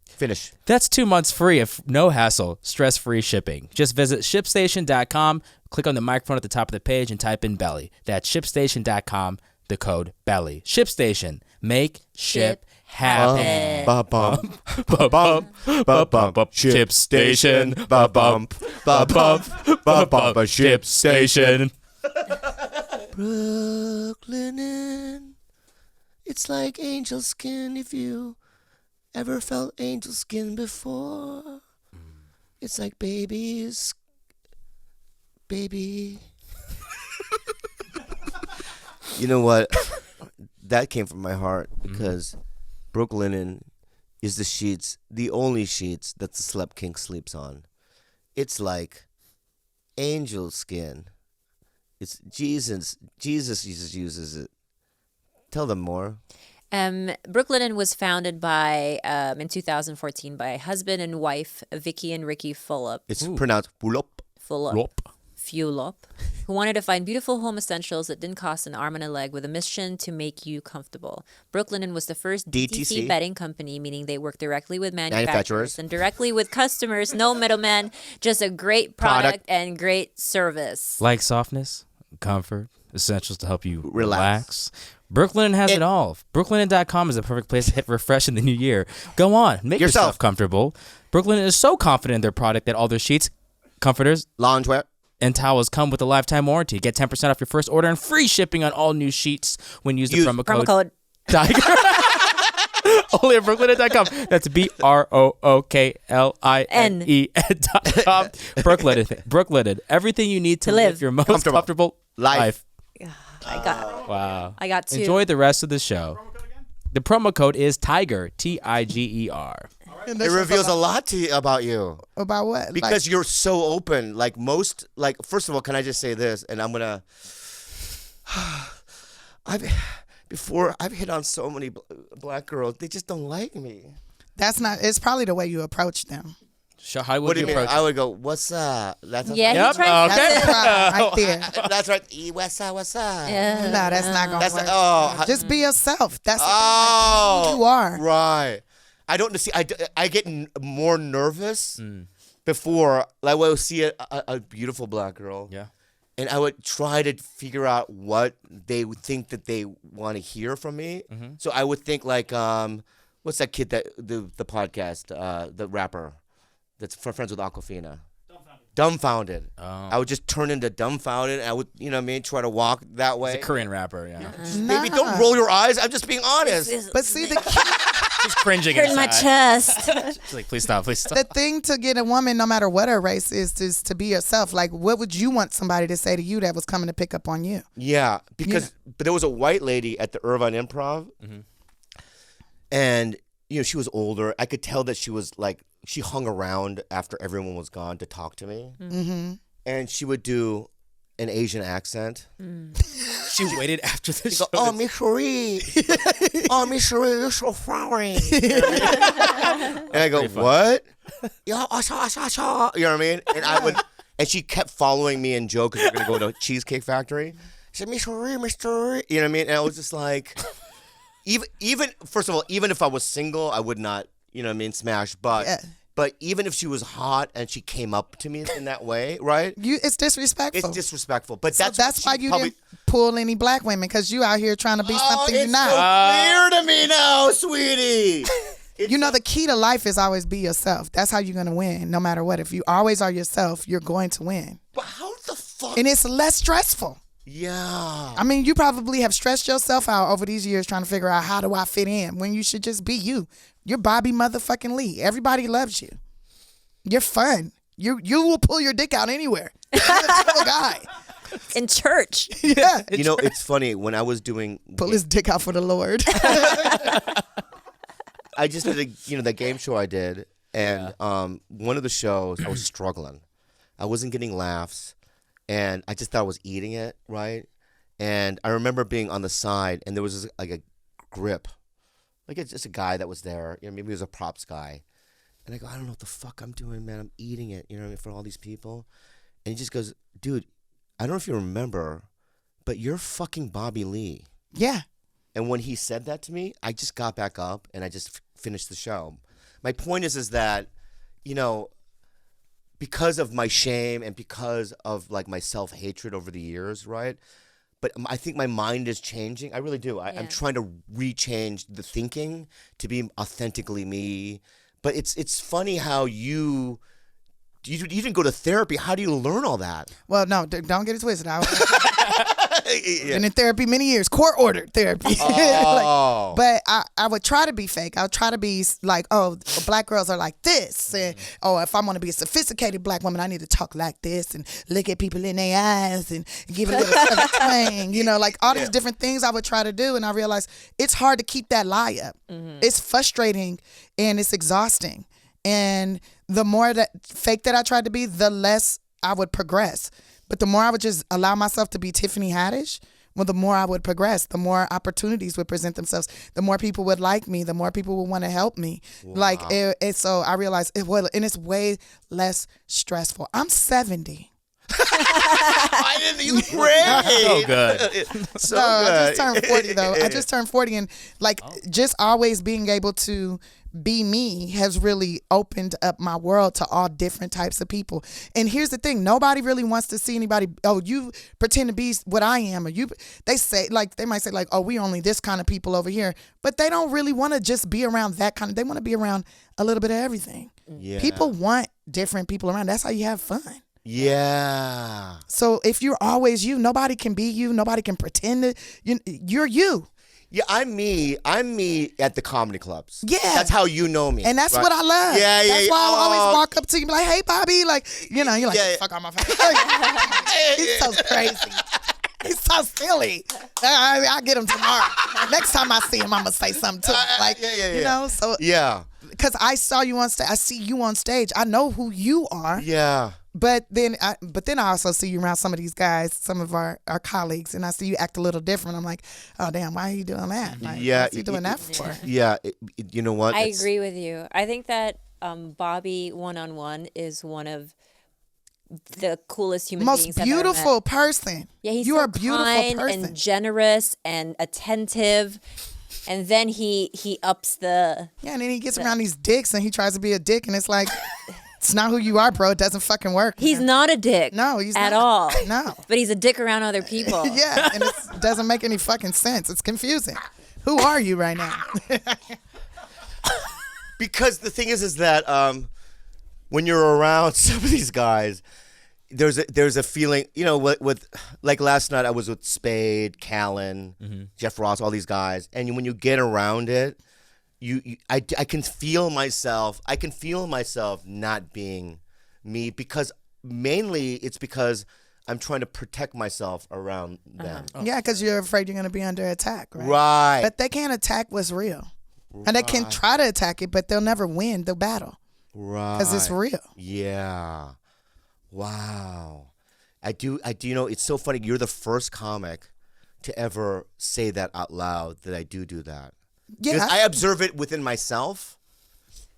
Finish. That's 2 months free of no hassle, stress-free shipping. Just visit ShipStation.com, click on the microphone at the top of the page, and type in BELLY. That's ShipStation.com, the code BELLY. ShipStation. Make ship happen. Ba-bum. Ba-bum. Ba-bum. Ship Station. Ba-bum. Ba-bum. Ba-bum. Ship Station. Brooklyn, it's like angel skin if you ever felt angel skin before. It's like baby. You know what? That came from my heart because Brooklyn is the only sheets that the Slept King sleeps on. It's like angel skin. It's Jesus uses it. Tell them more. Brooklinen was founded by in 2014 by husband and wife Vicky and Ricky Fulop. It's pronounced Fulop. Fulop, who wanted to find beautiful home essentials that didn't cost an arm and a leg with a mission to make you comfortable. Brooklinen was the first DTC bedding company, meaning they work directly with manufacturers and directly with customers. No middleman, just a great product and great service. Like softness, comfort, essentials to help you relax. Brooklinen has it all. Brooklinen.com is the perfect place to hit refresh in the new year. Go on, make yourself comfortable. Brooklinen is so confident in their product that all their sheets, comforters, loungewear, and towels come with a lifetime warranty. Get 10% off your first order and free shipping on all new sheets when you use the promo code TIGER. Only at Brooklinen.com. That's BROOKLINE.com. Brooklinen. Everything you need to live your most comfortable life. I got two. Enjoy the rest of the show. The promo code is TIGER, TIGER. It reveals a lot about you. About what? Because you're so open. First of all, can I just say this? And I'm gonna. I've hit on so many black girls. They just don't like me. That's not. It's probably the way you approach them. So how would what do you mean? approach? I would go, "What's up?" That's yeah, yep. he tried. Okay. That's right there. That's right. What's up? What's up? Yeah. No, that's not gonna work. Just be yourself. That's who you are. Right. I don't see. I get more nervous before. Like when I would see a beautiful black girl. Yeah. And I would try to figure out what they would think that they want to hear from me. Mm-hmm. So I would think like, what's that kid that the podcast, the rapper, that's friends with Aquafina. Dumbfounded. Oh. I would just turn into dumbfounded. And I would, try to walk that way. He's a Korean rapper, yeah. Baby, don't roll your eyes. I'm just being honest. But see, the key, She's cringing Hurt my inside. chest. She's like, please stop. the thing to get a woman, no matter what her race is to be yourself. Like, what would you want somebody to say to you that was coming to pick up on you? Yeah, but there was a white lady at the Irvine Improv, and she was older. I could tell that she was like she hung around after everyone was gone to talk to me, and she would do an Asian accent. She waited after the show. Oh, Miss Cherie. Oh, Miss Cherie, you're so fine. And I go, what? You know what I mean? And and she kept following me and Joe because we're going to go to Cheesecake Factory. She said, Miss Cherie, Miss Cherie. You know what I mean? And I was just like, even first of all, even if I was single, I would not, smash. But even if she was hot and she came up to me in that way, right? It's disrespectful. It's disrespectful. But that's why you didn't pull any black women, because you out here trying to be something you're not. It's so clear to me now, sweetie. The key to life is always be yourself. That's how you're going to win, no matter what. If you always are yourself, you're going to win. But how the fuck? And it's less stressful. Yeah. I mean, you probably have stressed yourself out over these years trying to figure out how do I fit in, when you should just be you. You're Bobby motherfucking Lee. Everybody loves you. You're fun. You will pull your dick out anywhere. You're a cool guy. In church. Yeah. It's funny. When I was doing... Pull his dick out for the Lord. I just did that game show I did. And one of the shows, I was struggling. I wasn't getting laughs. And I just thought I was eating it, right? And I remember being on the side, and there was like a grip. Like it's just a guy that was there. Maybe he was a props guy. And I go, I don't know what the fuck I'm doing, man. I'm eating it, you know what I mean, for all these people. And he just goes, dude, I don't know if you remember, but you're fucking Bobby Lee. Yeah. And when he said that to me, I just got back up and I just finished the show. My point is that, you know, because of my shame and because of like my self-hatred over the years, right? But I think my mind is changing. I really do. I'm trying to rechange the thinking to be authentically me. But it's funny how you didn't go to therapy. How do you learn all that? Well, no, don't get it twisted. Been in therapy many years, court-ordered therapy. Oh. But I would try to be fake. I would try to be like, oh, black girls are like this. And, oh, if I want to be a sophisticated black woman, I need to talk like this and look at people in their eyes and give a little southern twang. You know, like all these different things I would try to do. And I realized it's hard to keep that lie up. It's frustrating and it's exhausting. And the more that fake that I tried to be, the less I would progress. But the more I would just allow myself to be Tiffany Haddish, well, the more I would progress, the more opportunities would present themselves, the more people would like me, the more people would want to help me. Wow. So I realized and it's way less stressful. I'm 70. I didn't even pray. So good. So no, good. I just turned 40 though. I just turned 40 and just always being able to be me has really opened up my world to all different types of people. And here's the thing, nobody really wants to see anybody, oh, you pretend to be what I am, or they might say like, oh, we only this kind of people over here, but they don't really want to just be around that kind of, they want to be around a little bit of everything. Yeah. People want different people around. That's how you have fun. Yeah. So if you're always you, nobody can be you. Nobody can pretend that you're you. Yeah, I'm me at the comedy clubs. Yeah. That's how you know me. And that's what I love. Yeah. That's why I always walk up to you and be like, hey, Bobby. Like, you know, you're like, fuck on my face. He's so crazy. He's so silly. I'll get him tomorrow. Next time I see him, I'm going to say something to him. Like, you know, so. Yeah. Because I saw you on stage. I see you on stage. I know who you are. Yeah. But then I also see you around some of these guys, some of our colleagues, and I see you act a little different. I'm like, oh, damn, why are you doing that? Like, what's he doing that for? Yeah, you know what? I agree with you. I think that Bobby one-on-one is one of the coolest human beings most beautiful person. Yeah, he's you so are a beautiful kind person. and generous and attentive. And then he ups the... Yeah, and then he gets around these dicks and he tries to be a dick, and it's like... It's not who you are, bro. It doesn't fucking work. He's not a dick. No, he's at not. all. No. But he's a dick around other people. Yeah, and it doesn't make any fucking sense. It's confusing. Who are you right now? Because the thing is that when you're around some of these guys, there's a feeling, you know, with like last night I was with Spade, Callan, Jeff Ross, all these guys, and when you get around it, I can feel myself. I can feel myself not being me because mainly it's because I'm trying to protect myself around them. Yeah, because you're afraid you're going to be under attack, right? Right. But they can't attack what's real. And they can try to attack it, but they'll never win the battle. Right. Because it's real. Yeah. Wow. I do. You know, it's so funny. You're the first comic to ever say that out loud, that I do that. Yeah. Because I observe it within myself.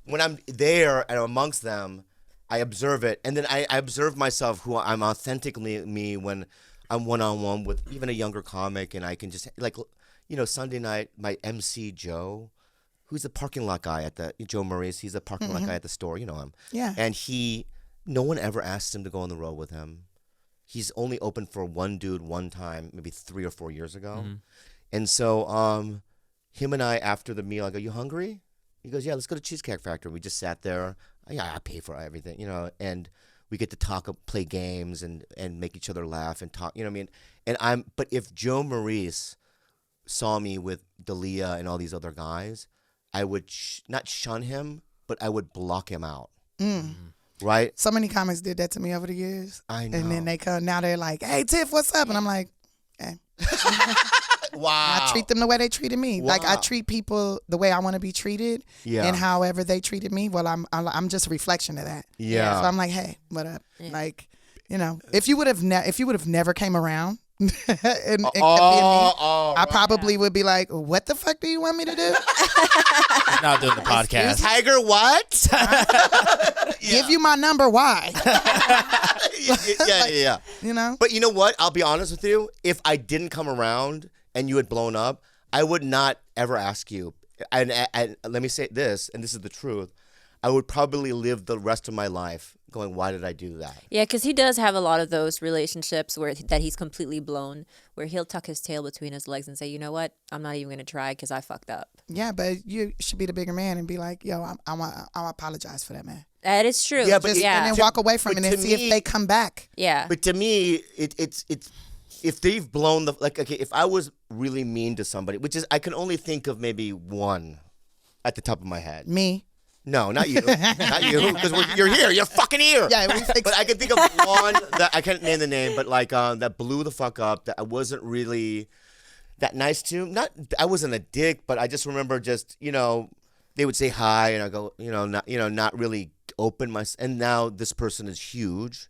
When I'm there and amongst them, I observe it. And then I observe myself, who I'm authentically me when I'm one-on-one with even a younger comic. And I can just, like, you know, Sunday night, my MC, Joe, who's the parking lot guy Joe Maurice, he's a parking lot guy at the store. You know him. Yeah. And no one ever asked him to go on the road with him. He's only opened for one dude one time, maybe 3 or 4 years ago. And so, him and I, after the meal, I go, you hungry? He goes, yeah, let's go to Cheesecake Factory. We just sat there. Yeah, I pay for everything, you know, and we get to talk, play games, and make each other laugh and talk, you know what I mean? But if Joe Maurice saw me with Dalia and all these other guys, I would not shun him, but I would block him out. Right? So many comics did that to me over the years. I know. And then they come, now they're like, hey, Tiff, what's up? And I'm like, hey. Wow. I treat them the way they treated me. Wow. Like I treat people the way I want to be treated. Yeah. And however they treated me, well, I'm just a reflection of that. Yeah. So I'm like, hey, what up? Yeah. Like, you know, if you would have never came around and it kept being me. I probably would be like, what the fuck do you want me to do? Not doing the podcast. Tiger what? Give you my number, why? Yeah. You know? But you know what? I'll be honest with you. If I didn't come around and you had blown up, I would not ever ask you. And let me say this, and this is the truth. I would probably live the rest of my life going, why did I do that? Yeah, because he does have a lot of those relationships that he's completely blown, where he'll tuck his tail between his legs and say, you know what, I'm not even going to try because I fucked up. Yeah, but you should be the bigger man and be like, yo, I apologize for that, man. That is true. Yeah, but And then walk away from it and see if they come back. Yeah. But to me, it's if they've blown okay, if I was really mean to somebody, which is I can only think of maybe one at the top of my head. Me. No, not you. Not you, because you're here. You're fucking here. Yeah, but I can think of one that I can't name the name, but like that blew the fuck up. That I wasn't really that nice to. I wasn't a dick, but I just remember they would say hi, and I go, not really open my. And now this person is huge.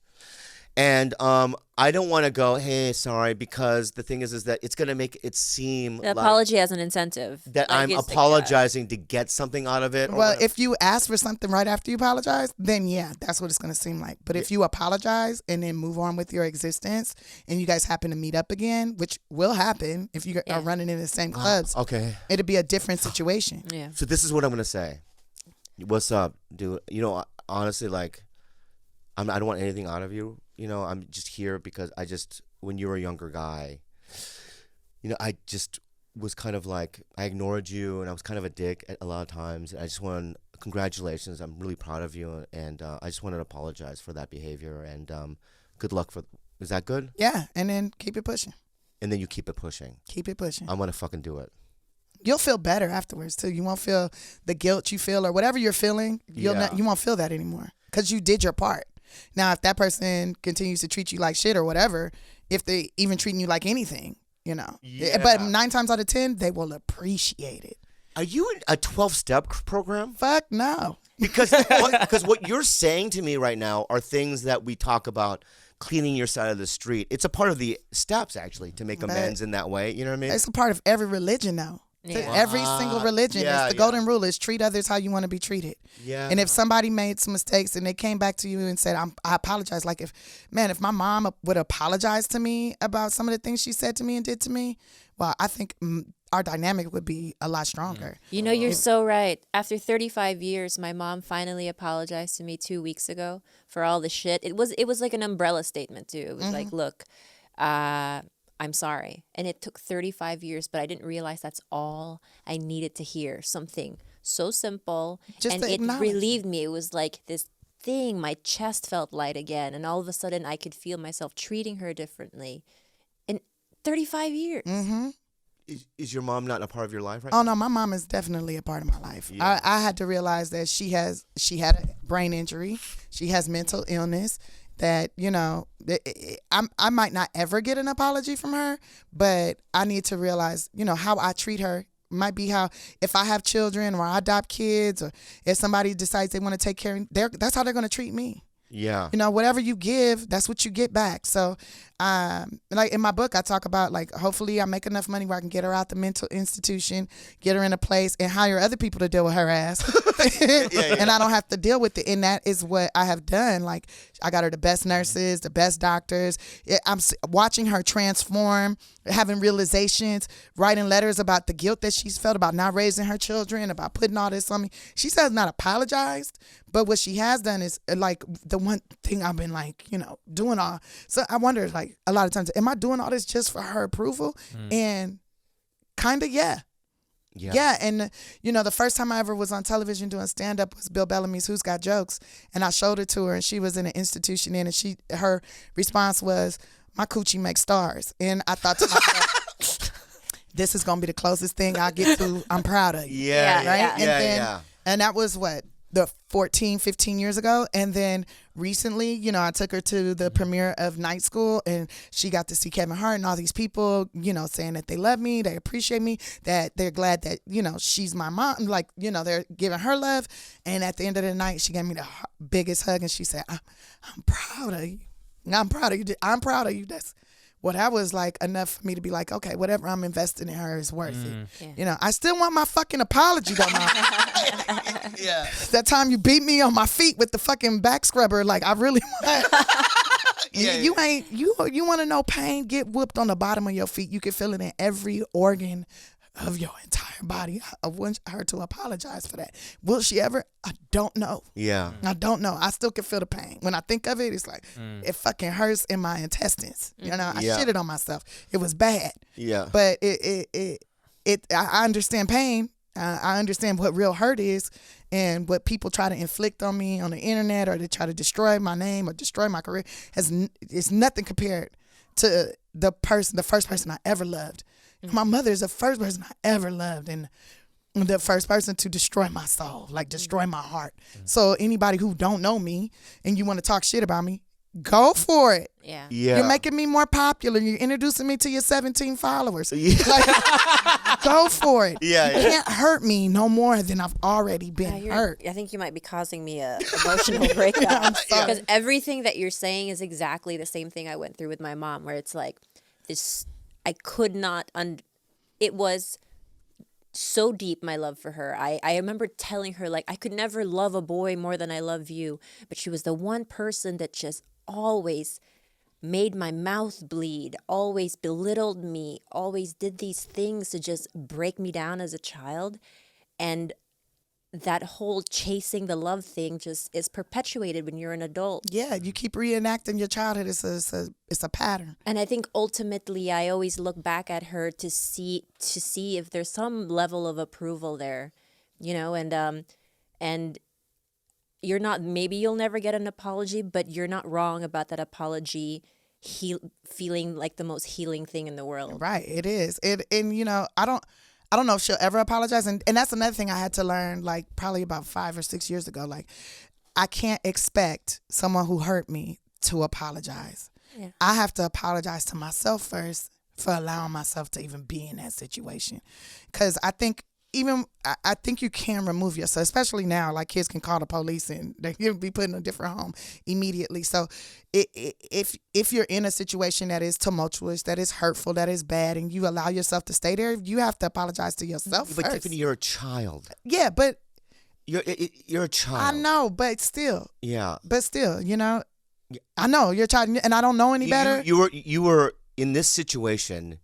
And I don't want to go, hey, sorry, because the thing is that it's going to make it seem the apology as an incentive. That I'm apologizing to get something out of it. Well, if you ask for something right after you apologize, then yeah, that's what it's going to seem like. But if you apologize and then move on with your existence and you guys happen to meet up again, which will happen if you are running in the same clubs, okay, it'll be a different situation. Yeah. So this is what I'm going to say. What's up, dude? Honestly, like, I don't want anything out of you. I'm just here because when you were a younger guy, I just was kind of like, I ignored you and I was kind of a dick a lot of times. I just want congratulations. I'm really proud of you. And I just wanted to apologize for that behavior and good luck is that good? Yeah. And then keep it pushing. And then you keep it pushing. Keep it pushing. I'm going to fucking do it. You'll feel better afterwards too. You won't feel the guilt you feel or whatever you're feeling. You won't feel that anymore because you did your part. Now, if that person continues to treat you like shit or whatever, if they even treating you like anything, Yeah. But 9 times out of 10, they will appreciate it. Are you in a 12-step program? Fuck no. Because what you're saying to me right now are things that we talk about cleaning your side of the street. It's a part of the steps, actually, to make amends in that way. You know what I mean? It's a part of every religion, though. Yeah. Every single religion. Yeah, the golden rule is treat others how you want to be treated. Yeah. And if somebody made some mistakes and they came back to you and said, I apologize. Like if my mom would apologize to me about some of the things she said to me and did to me, well, I think our dynamic would be a lot stronger. You're so right. After 35 years, my mom finally apologized to me 2 weeks ago for all the shit. It was like an umbrella statement too. It was like, look, I'm sorry. And it took 35 years, but I didn't realize that's all I needed to hear. Something so simple. Just and to it acknowledge. relieved me. It was like this thing. My chest felt light again. And all of a sudden, I could feel myself treating her differently. In 35 years. Mm-hmm. Is your mom not a part of your life right now? Oh, no, my mom is definitely a part of my life. Yeah. I had to realize that she had a brain injury. She has mental illness. That I might not ever get an apology from her, but I need to realize how I treat her might be how if I have children or I adopt kids or if somebody decides they want to take care of that's how they're going to treat me. Yeah. Whatever you give, that's what you get back. So, like in my book, I talk about like hopefully I make enough money where I can get her out the mental institution, get her in a place, and hire other people to deal with her ass, and I don't have to deal with it. And that is what I have done. Like I got her the best nurses, the best doctors. I'm watching her transform, having realizations, writing letters about the guilt that she's felt about not raising her children, about putting all this on me. She says not apologized, but what she has done is like the one thing I've been like, doing all. So I wonder like a lot of times, am I doing all this just for her approval? And kind of, yeah. And the first time I ever was on television doing stand up was Bill Bellamy's Who's Got Jokes, and I showed it to her, and she was in an institution and her response was, my coochie makes stars. And I thought to myself, this is gonna be the closest thing I get to. I'm proud of you. Yeah. And that was what, the 14, 15 years ago. And then recently, I took her to the premiere of Night School, and she got to see Kevin Hart and all these people, saying that they love me, they appreciate me, that they're glad that, she's my mom. Like, they're giving her love. And at the end of the night, she gave me the biggest hug, and she said, I'm proud of you. I'm proud of you. I'm proud of you. That's well, that was like enough for me to be like, okay, whatever I'm investing in her is worth it. Yeah. You know, I still want my fucking apology though, Mom. Yeah. That time you beat me on my feet with the fucking back scrubber, like I really want. You want to know pain? Get whooped on the bottom of your feet. You can feel it in every organ of your entire body. I want her to apologize for that. Will she ever? I don't know. Yeah. I don't know. I still can feel the pain. When I think of it, it's like it fucking hurts in my intestines. You know, I Yeah. shitted on myself. It was bad. Yeah. But I understand pain. I understand what real hurt is and what people try to inflict on me on the internet or they try to destroy my name or destroy my career is nothing compared to the first person I ever loved. My mother is the first person I ever loved and the first person to destroy my soul, like destroy my heart. So anybody who don't know me and you want to talk shit about me, go for it. Yeah. Yeah. You're making me more popular. You're introducing me to your 17 followers. Yeah. Like, go for it. Yeah, You yeah. can't hurt me no more than I've already been hurt. I think you might be causing me a emotional breakdown because everything that you're saying is exactly the same thing I went through with my mom, where it's like this. I could not. It was so deep, my love for her. I remember telling her, like, I could never love a boy more than I love you, but she was the one person that just always made my mouth bleed, always belittled me, always did these things to just break me down as a child. And that whole chasing the love thing just is perpetuated when you're an adult. Yeah, you keep reenacting your childhood. It's a pattern. And I think ultimately I always look back at her to see if there's some level of approval there, you know, and you're not, maybe you'll never get an apology, but you're not wrong about that apology feeling like the most healing thing in the world. Right, it is. And you know, I don't know if she'll ever apologize. And that's another thing I had to learn, like probably about 5 or 6 years ago. Like, I can't expect someone who hurt me to apologize. Yeah. I have to apologize to myself first for allowing myself to even be in that situation. Because I think I think you can remove yourself, especially now, like kids can call the police and they'll be put in a different home immediately. So if you're in a situation that is tumultuous, that is hurtful, that is bad, and you allow yourself to stay there, you have to apologize to yourself But first. Tiffany, you're a child. Yeah, but You're a child. I know, but still, Yeah. you know, I know you're a child, and I don't know any better. You were in this situation.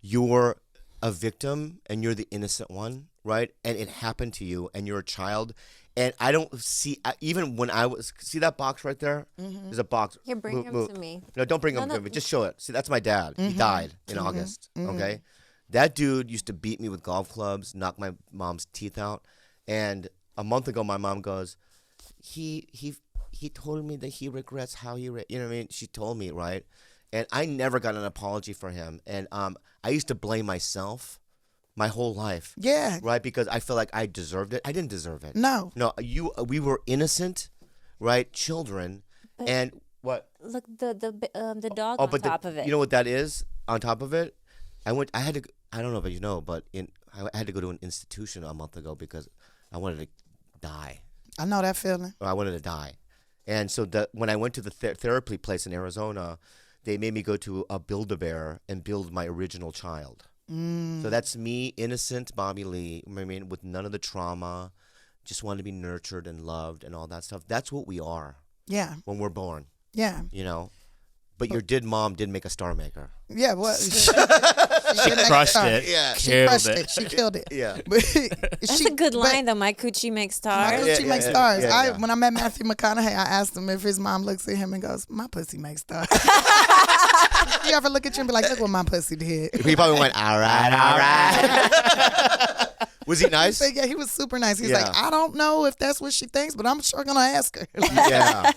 You're a victim, and you're the innocent one, right? And it happened to you, and you're a child. And I don't see, even when I was, see that box right there? There's a box. Here, bring him to me. No, don't bring him No, to me. Just show it. See, that's my dad. He died in August, okay? That dude used to beat me with golf clubs, knock my mom's teeth out. And a month ago, my mom goes, he told me that he regrets how you know what I mean? She told me, right? And I never got an apology for him. And I used to blame myself my whole life. Yeah. Right? Because I feel like I deserved it. I didn't deserve it. No. No, we were innocent, right? Children. And what? Look, the dog Oh, on but top of it. You know what that is? On top of it, I don't know if you know, but I had to go to an institution a month ago because I wanted to die. I know that feeling. Or I wanted to die. And so when I went to the therapy place in Arizona, they made me go to a Build-A-Bear and build my original child. So that's me, innocent Bobby Lee, I mean, with none of the trauma, just wanted to be nurtured and loved and all that stuff. That's what we are. Yeah. When we're born. Yeah. You know? But your mom did make a star maker. Yeah, well, she Crushed it. Yeah. She Killed crushed it. it. She killed it. Yeah. That's a good line, though. My coochie makes stars. My coochie makes stars. yeah. When I met Matthew McConaughey, I asked him if his mom looks at him and goes, "My pussy makes stars." You ever look at you and be like, "Look what my pussy did." He probably went, all right. Was he nice? Yeah, he was super nice. He's Yeah. like, "I don't know if that's what she thinks, but I'm sure gonna ask her." Yeah.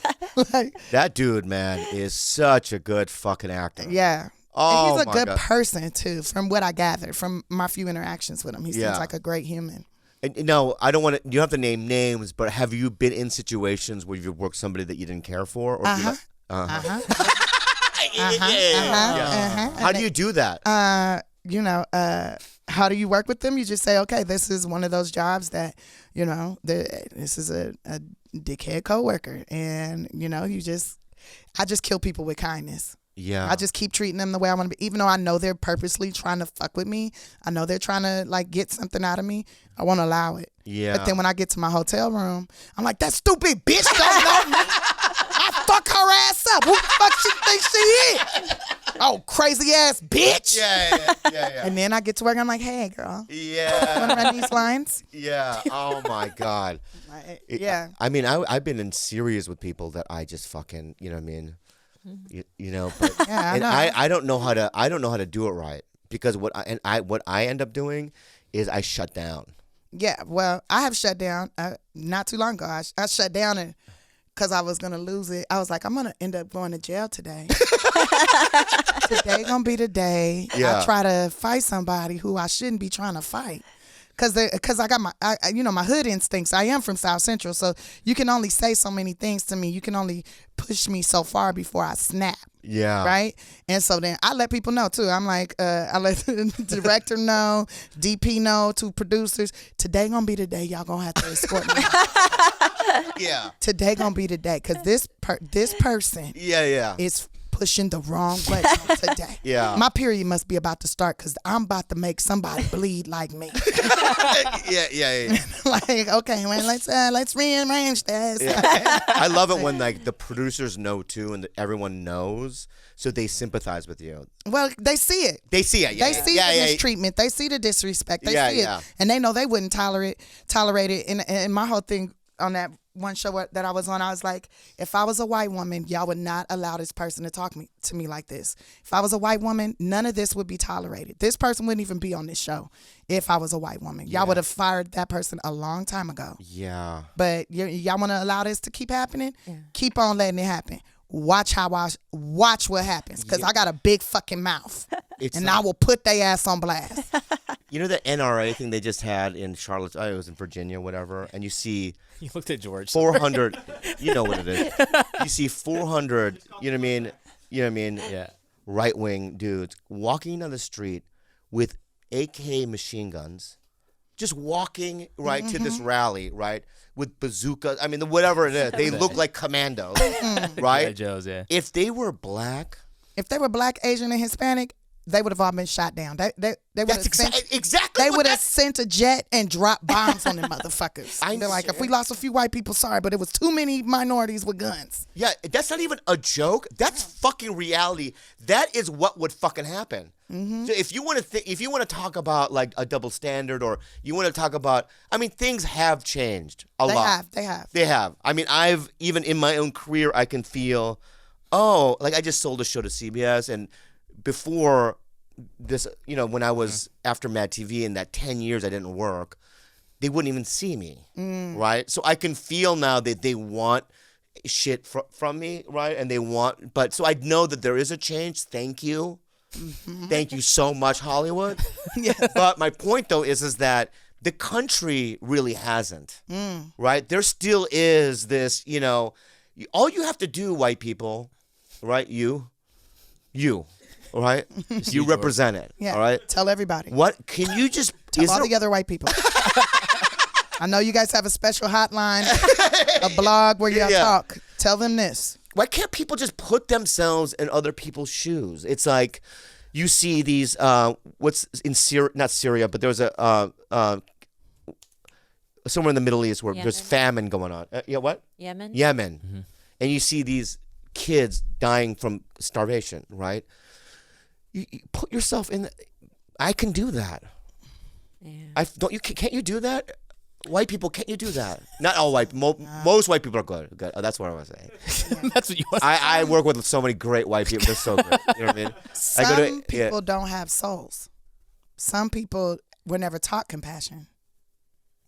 Like, That dude, man, is such a good fucking actor. yeah. Oh, and he's a my good God. person too, from what I gathered from my few interactions with him. He Yeah. seems like a great human. And, no, I don't want to. You don't have to name names, but have you been in situations where you've worked somebody that you didn't care for? Or Uh-huh. How do you do that? How do you work with them? You just say, okay, this is one of those jobs that, this is a dickhead coworker, and I just kill people with kindness. Yeah. I just keep treating them the way I want to be. Even though I know they're purposely trying to fuck with me. I know they're trying to like get something out of me. I won't allow it. Yeah. But then when I get to my hotel room, I'm like, that stupid bitch don't know me. I fuck her ass up. Who the fuck she thinks she is? Oh, crazy ass bitch. Yeah. And then I get to work. I'm like, hey, girl. Yeah. Want to run these lines? Yeah. Oh my God. Yeah. I mean, I've been in series with people that I just fucking, you know what I mean? You know, but Yeah, and know. I don't know how to do it right because what I end up doing is I shut down. Yeah, well, I have shut down not too long ago. I shut down because I was going to lose it. I was like, I'm going to end up going to jail today. Today going to be the day I try to fight somebody who I shouldn't be trying to fight. Because I got my hood instincts. I am from South Central, so you can only say so many things to me. You can only push me so far before I snap. Yeah. Right? And so then I let people know, too. I'm like, I let the director know, DP know, to producers. Today going to be the day y'all going to have to escort me. Yeah. Today going to be the day. Because this person Yeah. is pushing the wrong button today. Yeah. My period must be about to start because I'm about to make somebody bleed like me. Yeah. Like, okay, well, let's rearrange this. Yeah. I love it when like the producers know too, and everyone knows, so they sympathize with you. Well, they see it. They see it. Yeah, They see the mistreatment. They see the disrespect. They see Yeah. it, and they know they wouldn't tolerate it. And my whole thing on that one show that I was on, I was like, if I was a white woman, y'all would not allow this person to talk to me like this. If I was a white woman, none of this would be tolerated. This person wouldn't even be on this show if I was a white woman. Y'all would have fired that person a long time ago. Yeah. But y'all want to allow this to keep happening? Yeah. Keep on letting it happen. Watch what happens, because I got a big fucking mouth. And I will put their ass on blast. You know the NRA thing they just had in Charlotte? It was in Virginia, whatever. And you see You looked at George. 400. You know what it is. You see 400. You know what I mean? Yeah. Right wing dudes walking down the street with AK machine guns, just walking to this rally, right, with bazookas. I mean, whatever it is, they look like commandos, right? Yeah, Joe's, yeah. If they were black, Asian, and Hispanic, they would have all been shot down. They would have exactly. They would have sent a jet and dropped bombs on them motherfuckers. They're like, if we lost a few white people, sorry, but it was too many minorities with guns. Yeah, that's not even a joke. That's fucking reality. That is what would fucking happen. Mm-hmm. So if you want to talk about like a double standard, or you want to talk about, I mean, things have changed a lot. They have. I mean, I've even in my own career, I can feel, like I just sold a show to CBS, and before this, when I was after Mad TV, in that 10 years I didn't work, they wouldn't even see me, right? So I can feel now that they want shit from me, right? And so I know that there is a change. Thank you. Mm-hmm. Thank you so much, Hollywood. Yeah. But my point, though, is that the country really hasn't, right? There still is this, all you have to do, white people, right? You. All right, you represent it. Yeah. All right. Tell everybody. What can you just tell all the other white people? I know you guys have a special hotline, a blog where y'all talk. Tell them this. Why can't people just put themselves in other people's shoes? It's like you see these. What's in Syria? Not Syria, but there's a somewhere in the Middle East where there's famine going on. What? Yemen. Mm-hmm. And you see these kids dying from starvation, right? You put yourself in. I can do that. Yeah. Can't you do that? White people, can't you do that? Not all white. Most white people are good. Oh, that's what I was saying. That's what you want. I work with so many great white people. They're so good. You know what I mean? Some people don't have souls. Some people were never taught compassion.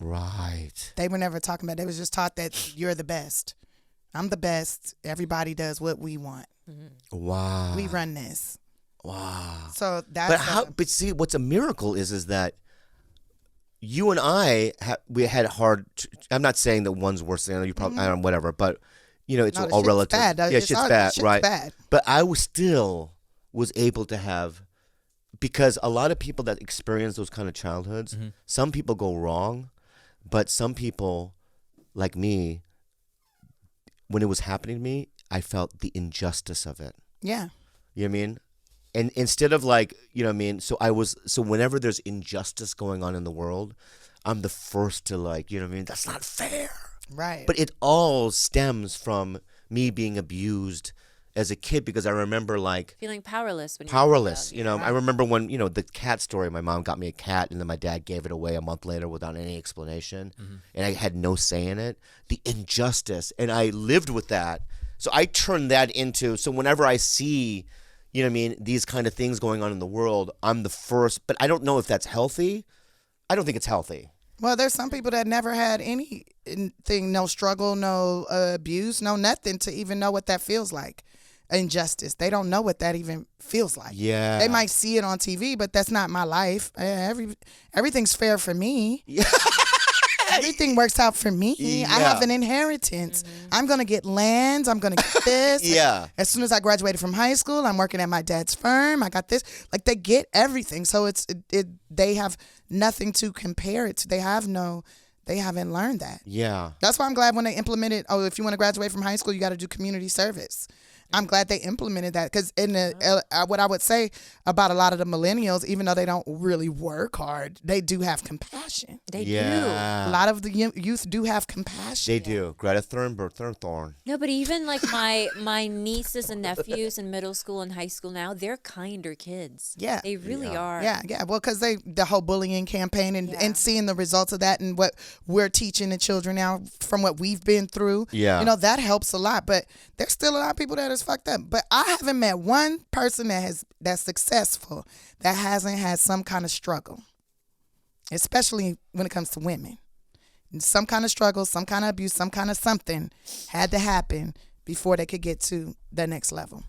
Right. They were never talking about. They was just taught that you're the best. I'm the best. Everybody does what we want. Mm-hmm. Wow. We run this. Wow. So that's. But see, what's a miracle is that you and we had hard. I'm not saying that one's worse than the other. You probably, I don't know, whatever. But it's all relative. Bad. Yeah, shit's bad, right? Bad. But I was able to have, because a lot of people that experience those kind of childhoods, some people go wrong, but some people, like me, when it was happening to me, I felt the injustice of it. Yeah. You know what I mean? And instead of like, you know what I mean? So whenever there's injustice going on in the world, I'm the first to like, you know what I mean? That's not fair. Right. But it all stems from me being abused as a kid, because I remember like Feeling powerless when powerless. you're You know, I remember when, you know, the cat story, my mom got me a cat and then my dad gave it away a month later without any explanation. And I had no say in it. The injustice. And I lived with that. So I turned that into, so whenever I see, you know what I mean, these kind of things going on in the world, I'm the first, but I don't know if that's healthy. I don't think it's healthy. Well, there's some people that never had anything, no struggle, no abuse, no nothing to even know what that feels like. Injustice. They don't know what that even feels like. Yeah. They might see it on TV, but that's not my life. Everything's fair for me. Everything works out for me. Yeah. I have an inheritance. I'm going to get lands. I'm going to get this. Yeah. As soon as I graduated from high school, I'm working at my dad's firm. I got this. Like, they get everything. So they have nothing to compare it to. They haven't learned that. Yeah. That's why I'm glad when they implemented, if you want to graduate from high school, you got to do community service. I'm glad they implemented that, because what I would say about a lot of the millennials, even though they don't really work hard, they do have compassion. They do. A lot of the youth do have compassion. They do. Greta Thunberg. No, but even like my nieces and nephews in middle school and high school now, they're kinder kids. Yeah. They really are. Yeah. Well, because the whole bullying campaign and seeing the results of that and what we're teaching the children now from what we've been through. Yeah. You know, that helps a lot. But there's still a lot of people that is fucked up. But I haven't met one person that's successful that hasn't had some kind of struggle, especially when it comes to women. Some kind of struggle, some kind of abuse, some kind of something had to happen before they could get to the next level.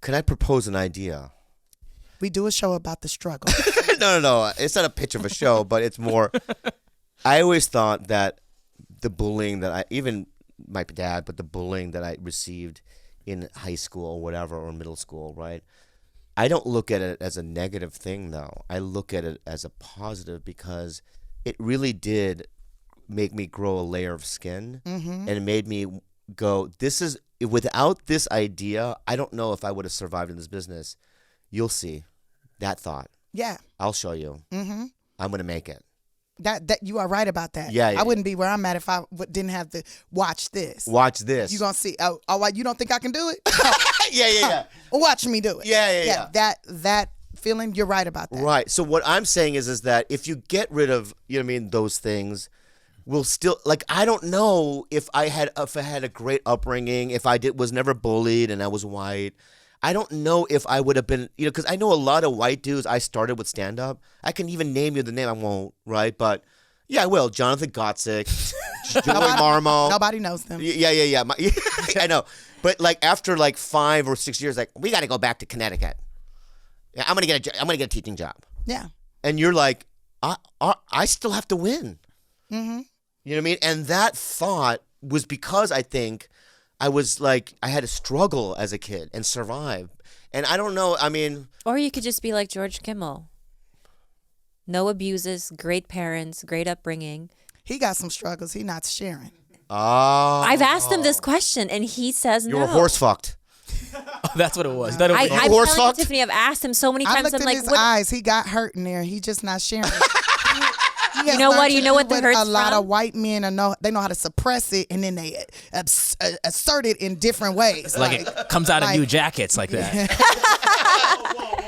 Can I propose an idea? We do a show about the struggle. No. It's not a pitch of a show, but it's more. I always thought that the bullying that even my dad, but the bullying that I received in high school or whatever, or middle school, right? I don't look at it as a negative thing, though. I look at it as a positive, because it really did make me grow a layer of skin, and it made me go, without this idea, I don't know if I would have survived in this business. You'll see. That thought. Yeah. I'll show you. I'm going to make it. That you are right about that. Yeah. I wouldn't be where I'm at if I didn't have to watch this. Watch this. You gonna see? Oh, you don't think I can do it? Yeah. Watch me do it. Yeah. That feeling, you're right about that. Right. So what I'm saying is that if you get rid of, you know what I mean, those things, we'll still, like, I don't know if I had a great upbringing, if I was never bullied and I was white. I don't know if I would have been, you know, because I know a lot of white dudes. I started with stand-up. I can even name you the name. I won't, right? But yeah, I will. Jonathan Gottsick, Joey Marmo. Nobody knows them. Yeah. I know. But like after like 5 or 6 years, like, we got to go back to Connecticut. Yeah, I'm gonna get a teaching job. Yeah. And you're like, I still have to win. You know what I mean? And that thought was because I think I was like, I had to struggle as a kid and survive. And I don't know, I mean. Or you could just be like George Kimmel. No abuses, great parents, great upbringing. He got some struggles. He not sharing. Oh. I've asked him this question and he says no. You were horse fucked. Oh, that's what it was. I'm horse telling you, fucked? Tiffany, I've asked him so many I times. looked I'm in like, his what? eyes. He got hurt in there. He just not sharing. You know what? You know what the hurt's A lot from? of white men they know how to suppress it, and then they assert it in different ways. Like it comes out of new jackets like that.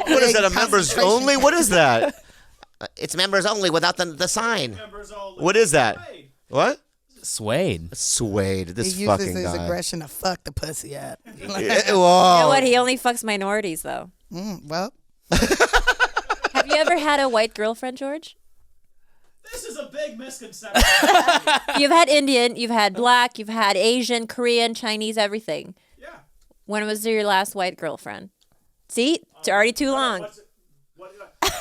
What is that, a members Concentration. only? What is that? It's members only without the sign. What is that? What? Suede. Suede. This He fucking uses his guy. aggression to fuck the pussy up. Whoa. You know what? He only fucks minorities, though. Well, Have you ever had a white girlfriend, George? This is a big misconception. You've had Indian, you've had black, you've had Asian, Korean, Chinese, everything. Yeah. When was your last white girlfriend? See? It's already too long.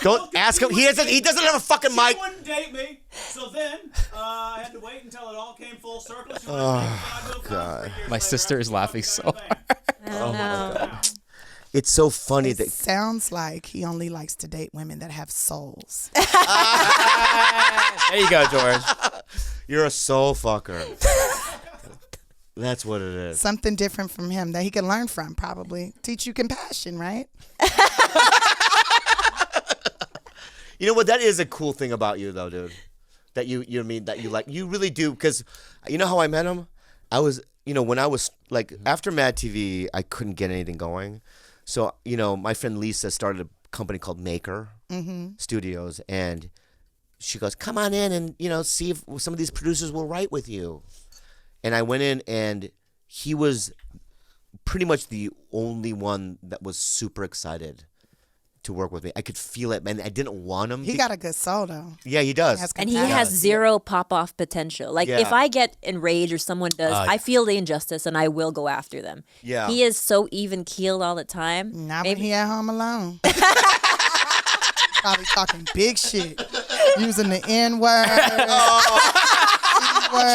Don't ask him. He doesn't have a fucking She mic. wouldn't date me, so then I had to wait until it all came full circle. She oh, God. My sister is laughing so hard. I don't know. It's so funny it that sounds like he only likes to date women that have souls. There you go, George. you're a soul fucker. That's what it is. Something different from him that he can learn from, probably. Teach you compassion, right? You know what? That is a cool thing about you, though, dude. That you really do. Because you know how I met him? I was, when I was like, after Mad TV, I couldn't get anything going. So, my friend Lisa started a company called Maker Studios. And she goes, come on in and, see if some of these producers will write with you. And I went in, and he was pretty much the only one that was super excited to work with me. I could feel it, man. I didn't want him. He got a good soul, though. Yeah, he does. And he has zero pop-off potential. Like, if I get enraged or someone does, I feel the injustice and I will go after them. Yeah. He is so even-keeled all the time. Not when he at home alone. Probably talking big shit. Using the N-word.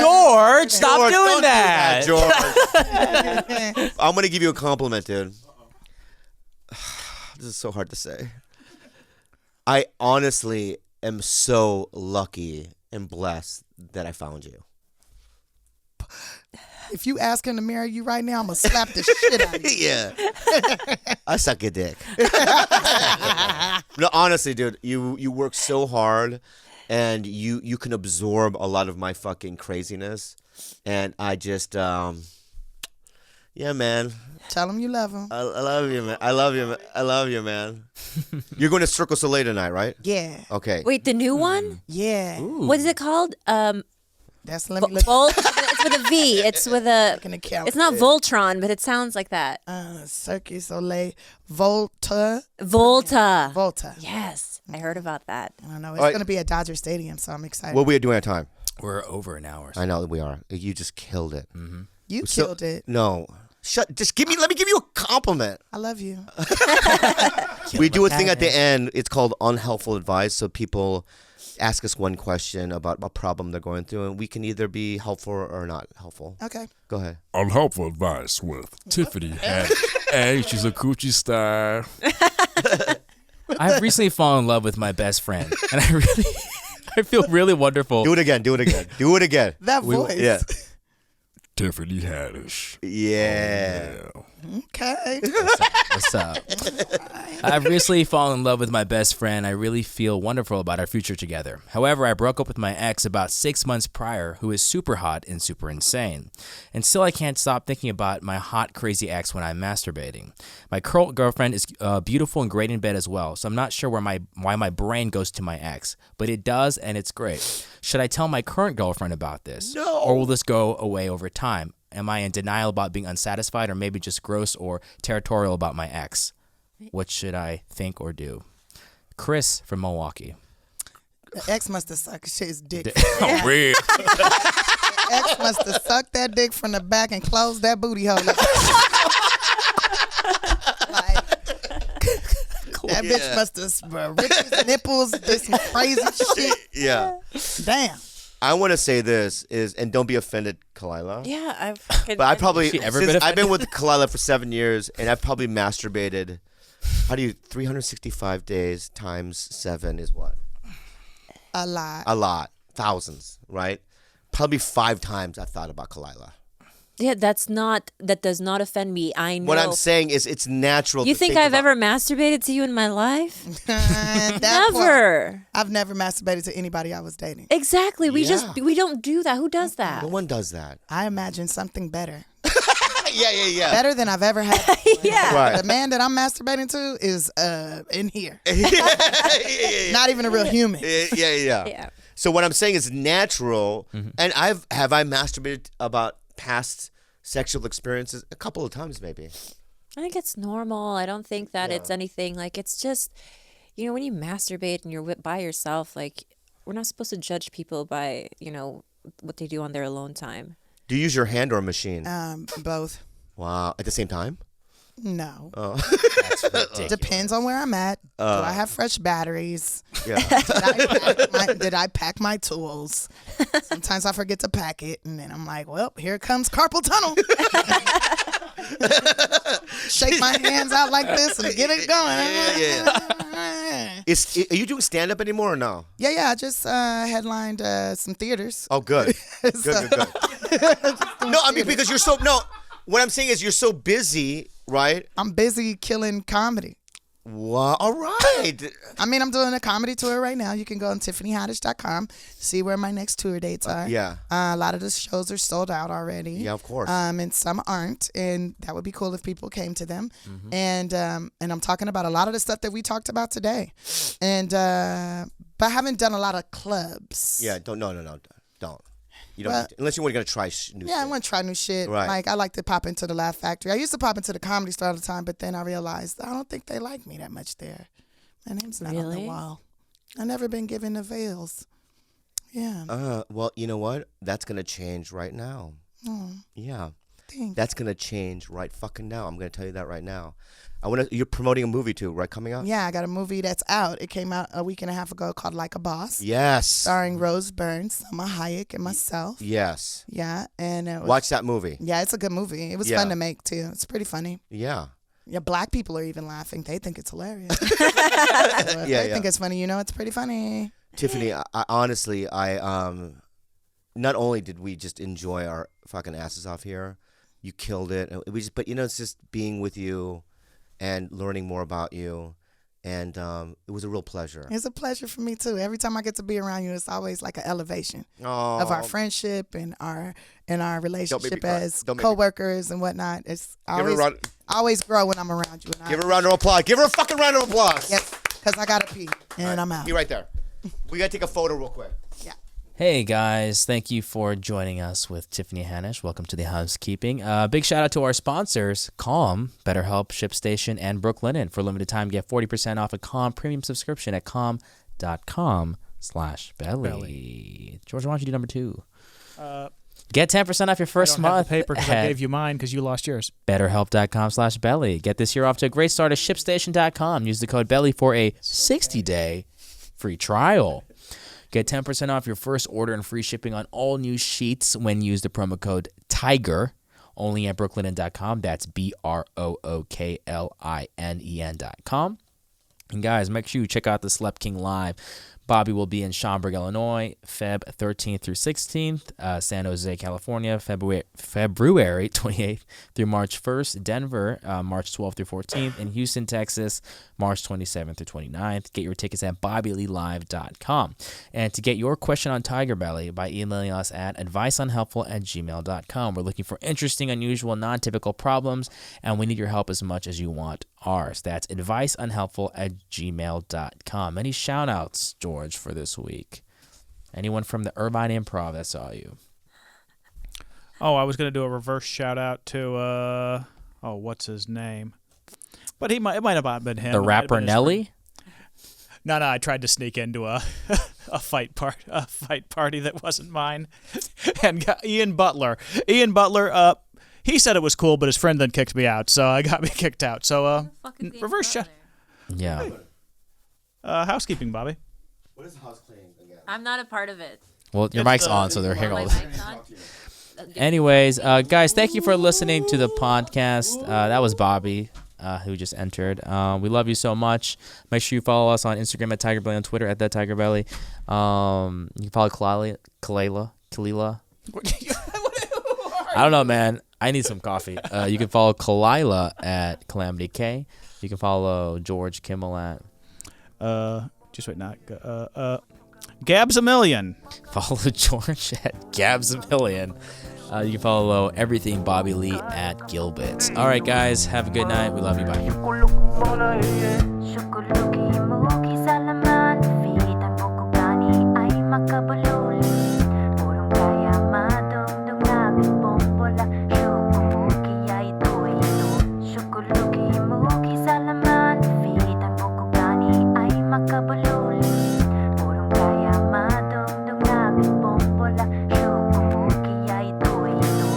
George, stop George, doing don't that. do that, George. I'm going to give you a compliment, dude. This is so hard to say. I honestly am so lucky and blessed that I found you. If you ask him to marry you right now, I'm going to slap the shit out of you. Yeah. I suck your dick. No, honestly, dude, you work so hard, and you can absorb a lot of my fucking craziness. And I just, yeah, man. Tell him you love him. I love you, man. I love you, man. I love you, man. You're going to Cirque du Soleil tonight, right? Yeah. Okay. Wait, the new one? Yeah. What is it called? That's let me look. It's with a V. It's with a. Looking at calendar. It's not Voltron, but it sounds like that. Cirque du Soleil. Volta. Volta. Yes, I heard about that. I don't know. It's going to be at Dodger Stadium, so I'm excited. What are we doing at time? We're over an hour. I know that we are. You just killed it. Mm-hmm. You killed it. No. Let me give you a compliment. I love you. We do a thing at the end. It's called unhelpful advice. So people ask us one question about a problem they're going through, and we can either be helpful or not helpful. Okay. Go ahead. Unhelpful advice with Tiffany Haddish. Hey, she's a coochie star. I've recently fallen in love with my best friend, and I feel really wonderful. Do it again. Do it again. Do it again. That voice. Yeah. Tiffany Haddish. Yeah. Okay. What's up? I've recently fallen in love with my best friend. I really feel wonderful about our future together. However, I broke up with my ex about 6 months prior, who is super hot and super insane. And still I can't stop thinking about my hot, crazy ex when I'm masturbating. My current girlfriend is beautiful and great in bed as well, so I'm not sure why my brain goes to my ex. But it does, and it's great. Should I tell my current girlfriend about this? No. Or will this go away over time? Am I in denial about being unsatisfied, or maybe just gross or territorial about my ex? What should I think or do? Chris from Milwaukee. The ex must have sucked his dick. Oh, real. The ex must have sucked that dick from the back and closed that booty hole. That bitch must have ripped his nipples, did some crazy shit. Yeah. Damn. I want to say this and don't be offended, Khalyla. Yeah, But I probably, She ever since been I've been with Khalyla for 7 years, and I've probably masturbated, 365 days times 7 is what? A lot. A lot. Thousands, right? Probably 5 times I've thought about Khalyla. Yeah, that does not offend me. I know. What I'm saying is it's natural You to think I've ever masturbated to you in my life? That part. Never. I've never masturbated to anybody I was dating. Exactly. We Yeah. we don't do that. Who does that? No one does that. I imagine something better. Yeah. Better than I've ever had. Yeah. Right. The man that I'm masturbating to is in here. yeah. Not even a real human. Yeah. Yeah. So what I'm saying is natural, and I masturbated about past sexual experiences a couple of times maybe. I think it's normal. I don't think that it's anything like it's just, when you masturbate and you're by yourself, like we're not supposed to judge people by, what they do on their alone time. Do you use your hand or a machine? Both. Wow. At the same time? No. Oh. That's ridiculous. Depends on where I'm at. Do I have fresh batteries? Yeah. Did I pack my tools? Sometimes I forget to pack it, and then I'm like, well, here comes carpal tunnel. Shake my hands out like this and get it going. Yeah. Are you doing stand up anymore or no? Yeah. I just headlined some theaters. Oh, good. Good. No, I mean because what I'm saying is you're so busy, right? I'm busy killing comedy. Wow. All right. I mean, I'm doing a comedy tour right now. You can go on TiffanyHaddish.com, see where my next tour dates are. Yeah. A lot of the shows are sold out already. Yeah, of course. And some aren't, and that would be cool if people came to them. And I'm talking about a lot of the stuff that we talked about today. And but I haven't done a lot of clubs. Yeah. Don't. You don't need to, unless you want to try new shit. Yeah, I want to try new shit. Right. Like, I like to pop into the Laugh Factory. I used to pop into the Comedy Store all the time, but then I realized I don't think they like me that much there. My name's not on the wall. I've never been given the veils. Yeah. Well, you know what? That's going to change right now. Yeah. Thanks. That's going to change right fucking now. I'm going to tell you that right now. You're promoting a movie too, right? Coming out? Yeah, I got a movie that's out. It came out a week and a half ago called Like a Boss. Yes. Starring Rose Byrne, Selma Hayek, and myself. Yes. Yeah, and it was, Watch that movie. Yeah, it's a good movie. It was fun to make too. It's pretty funny. Yeah. Yeah, black people are even laughing. They think it's hilarious. They think it's funny. It's pretty funny. Tiffany, I honestly, not only did we just enjoy our fucking asses off here, you killed it. But it's just being with you and learning more about you, and it was a real pleasure. It's a pleasure for me too. Every time I get to be around you, it's always like an elevation of our friendship and our relationship as co-workers and whatnot. It's always grow when I'm around you. Give her a round of applause. Give her a fucking round of applause. Yep, because I gotta pee and I'm out. Be right there. We gotta take a photo real quick. Yeah. Hey guys, thank you for joining us with Tiffany Haddish. Welcome to the housekeeping. Big shout out to our sponsors, Calm, BetterHelp, ShipStation, and Brooklinen. For a limited time, get 40% off a Calm premium subscription at calm.com/belly. George, why don't you do number 2? Get 10% off your first month. Paper because I gave you mine because you lost yours. BetterHelp.com/belly. Get this year off to a great start at ShipStation.com. Use the code BELLY for a 60-day free trial. Get 10% off your first order and free shipping on all new sheets when you use the promo code TIGER, only at brooklinen.com. That's BROOKLINEN.com. And guys, make sure you check out the Slep King Live. Bobby will be in Schaumburg, Illinois, Feb 13th through 16th. San Jose, California, February 28th through March 1st. Denver, March 12th through 14th. And Houston, Texas, March 27th through 29th. Get your tickets at BobbyLeeLive.com. And to get your question on TigerBelly by emailing us at adviceunhelpful@gmail.com. We're looking for interesting, unusual, non-typical problems, and we need your help as much as you want ours. That's adviceunhelpful@gmail.com. Any shout-outs, George, for this week? Anyone from the Irvine Improv that saw you? Oh, I was going to do a reverse shout-out to, what's his name? But it might have not been him. The rapper Nelly? No, I tried to sneak into a fight party that wasn't mine. And got Ian Butler, he said it was cool, but his friend then kicked me out, so I got me kicked out. So, reverse shout. Yeah. Housekeeping, Bobby. What is house cleaning again? I'm not a part of it. Well, your mic's on, so they're hearing all this. Mic's on? Anyways, guys, thank you for listening to the podcast. That was Bobby, who just entered. We love you so much. Make sure you follow us on Instagram at TigerBelly, on Twitter at TheTigerBelly. You can follow Khalyla. I don't know, man. I need some coffee. You can follow Khalyla at Calamity K. You can follow George Kimmel at Gabs a Million. Follow George at Gabs a Million. You can follow everything Bobby Lee at Gilbert. All right, guys. Have a good night. We love you. Bye.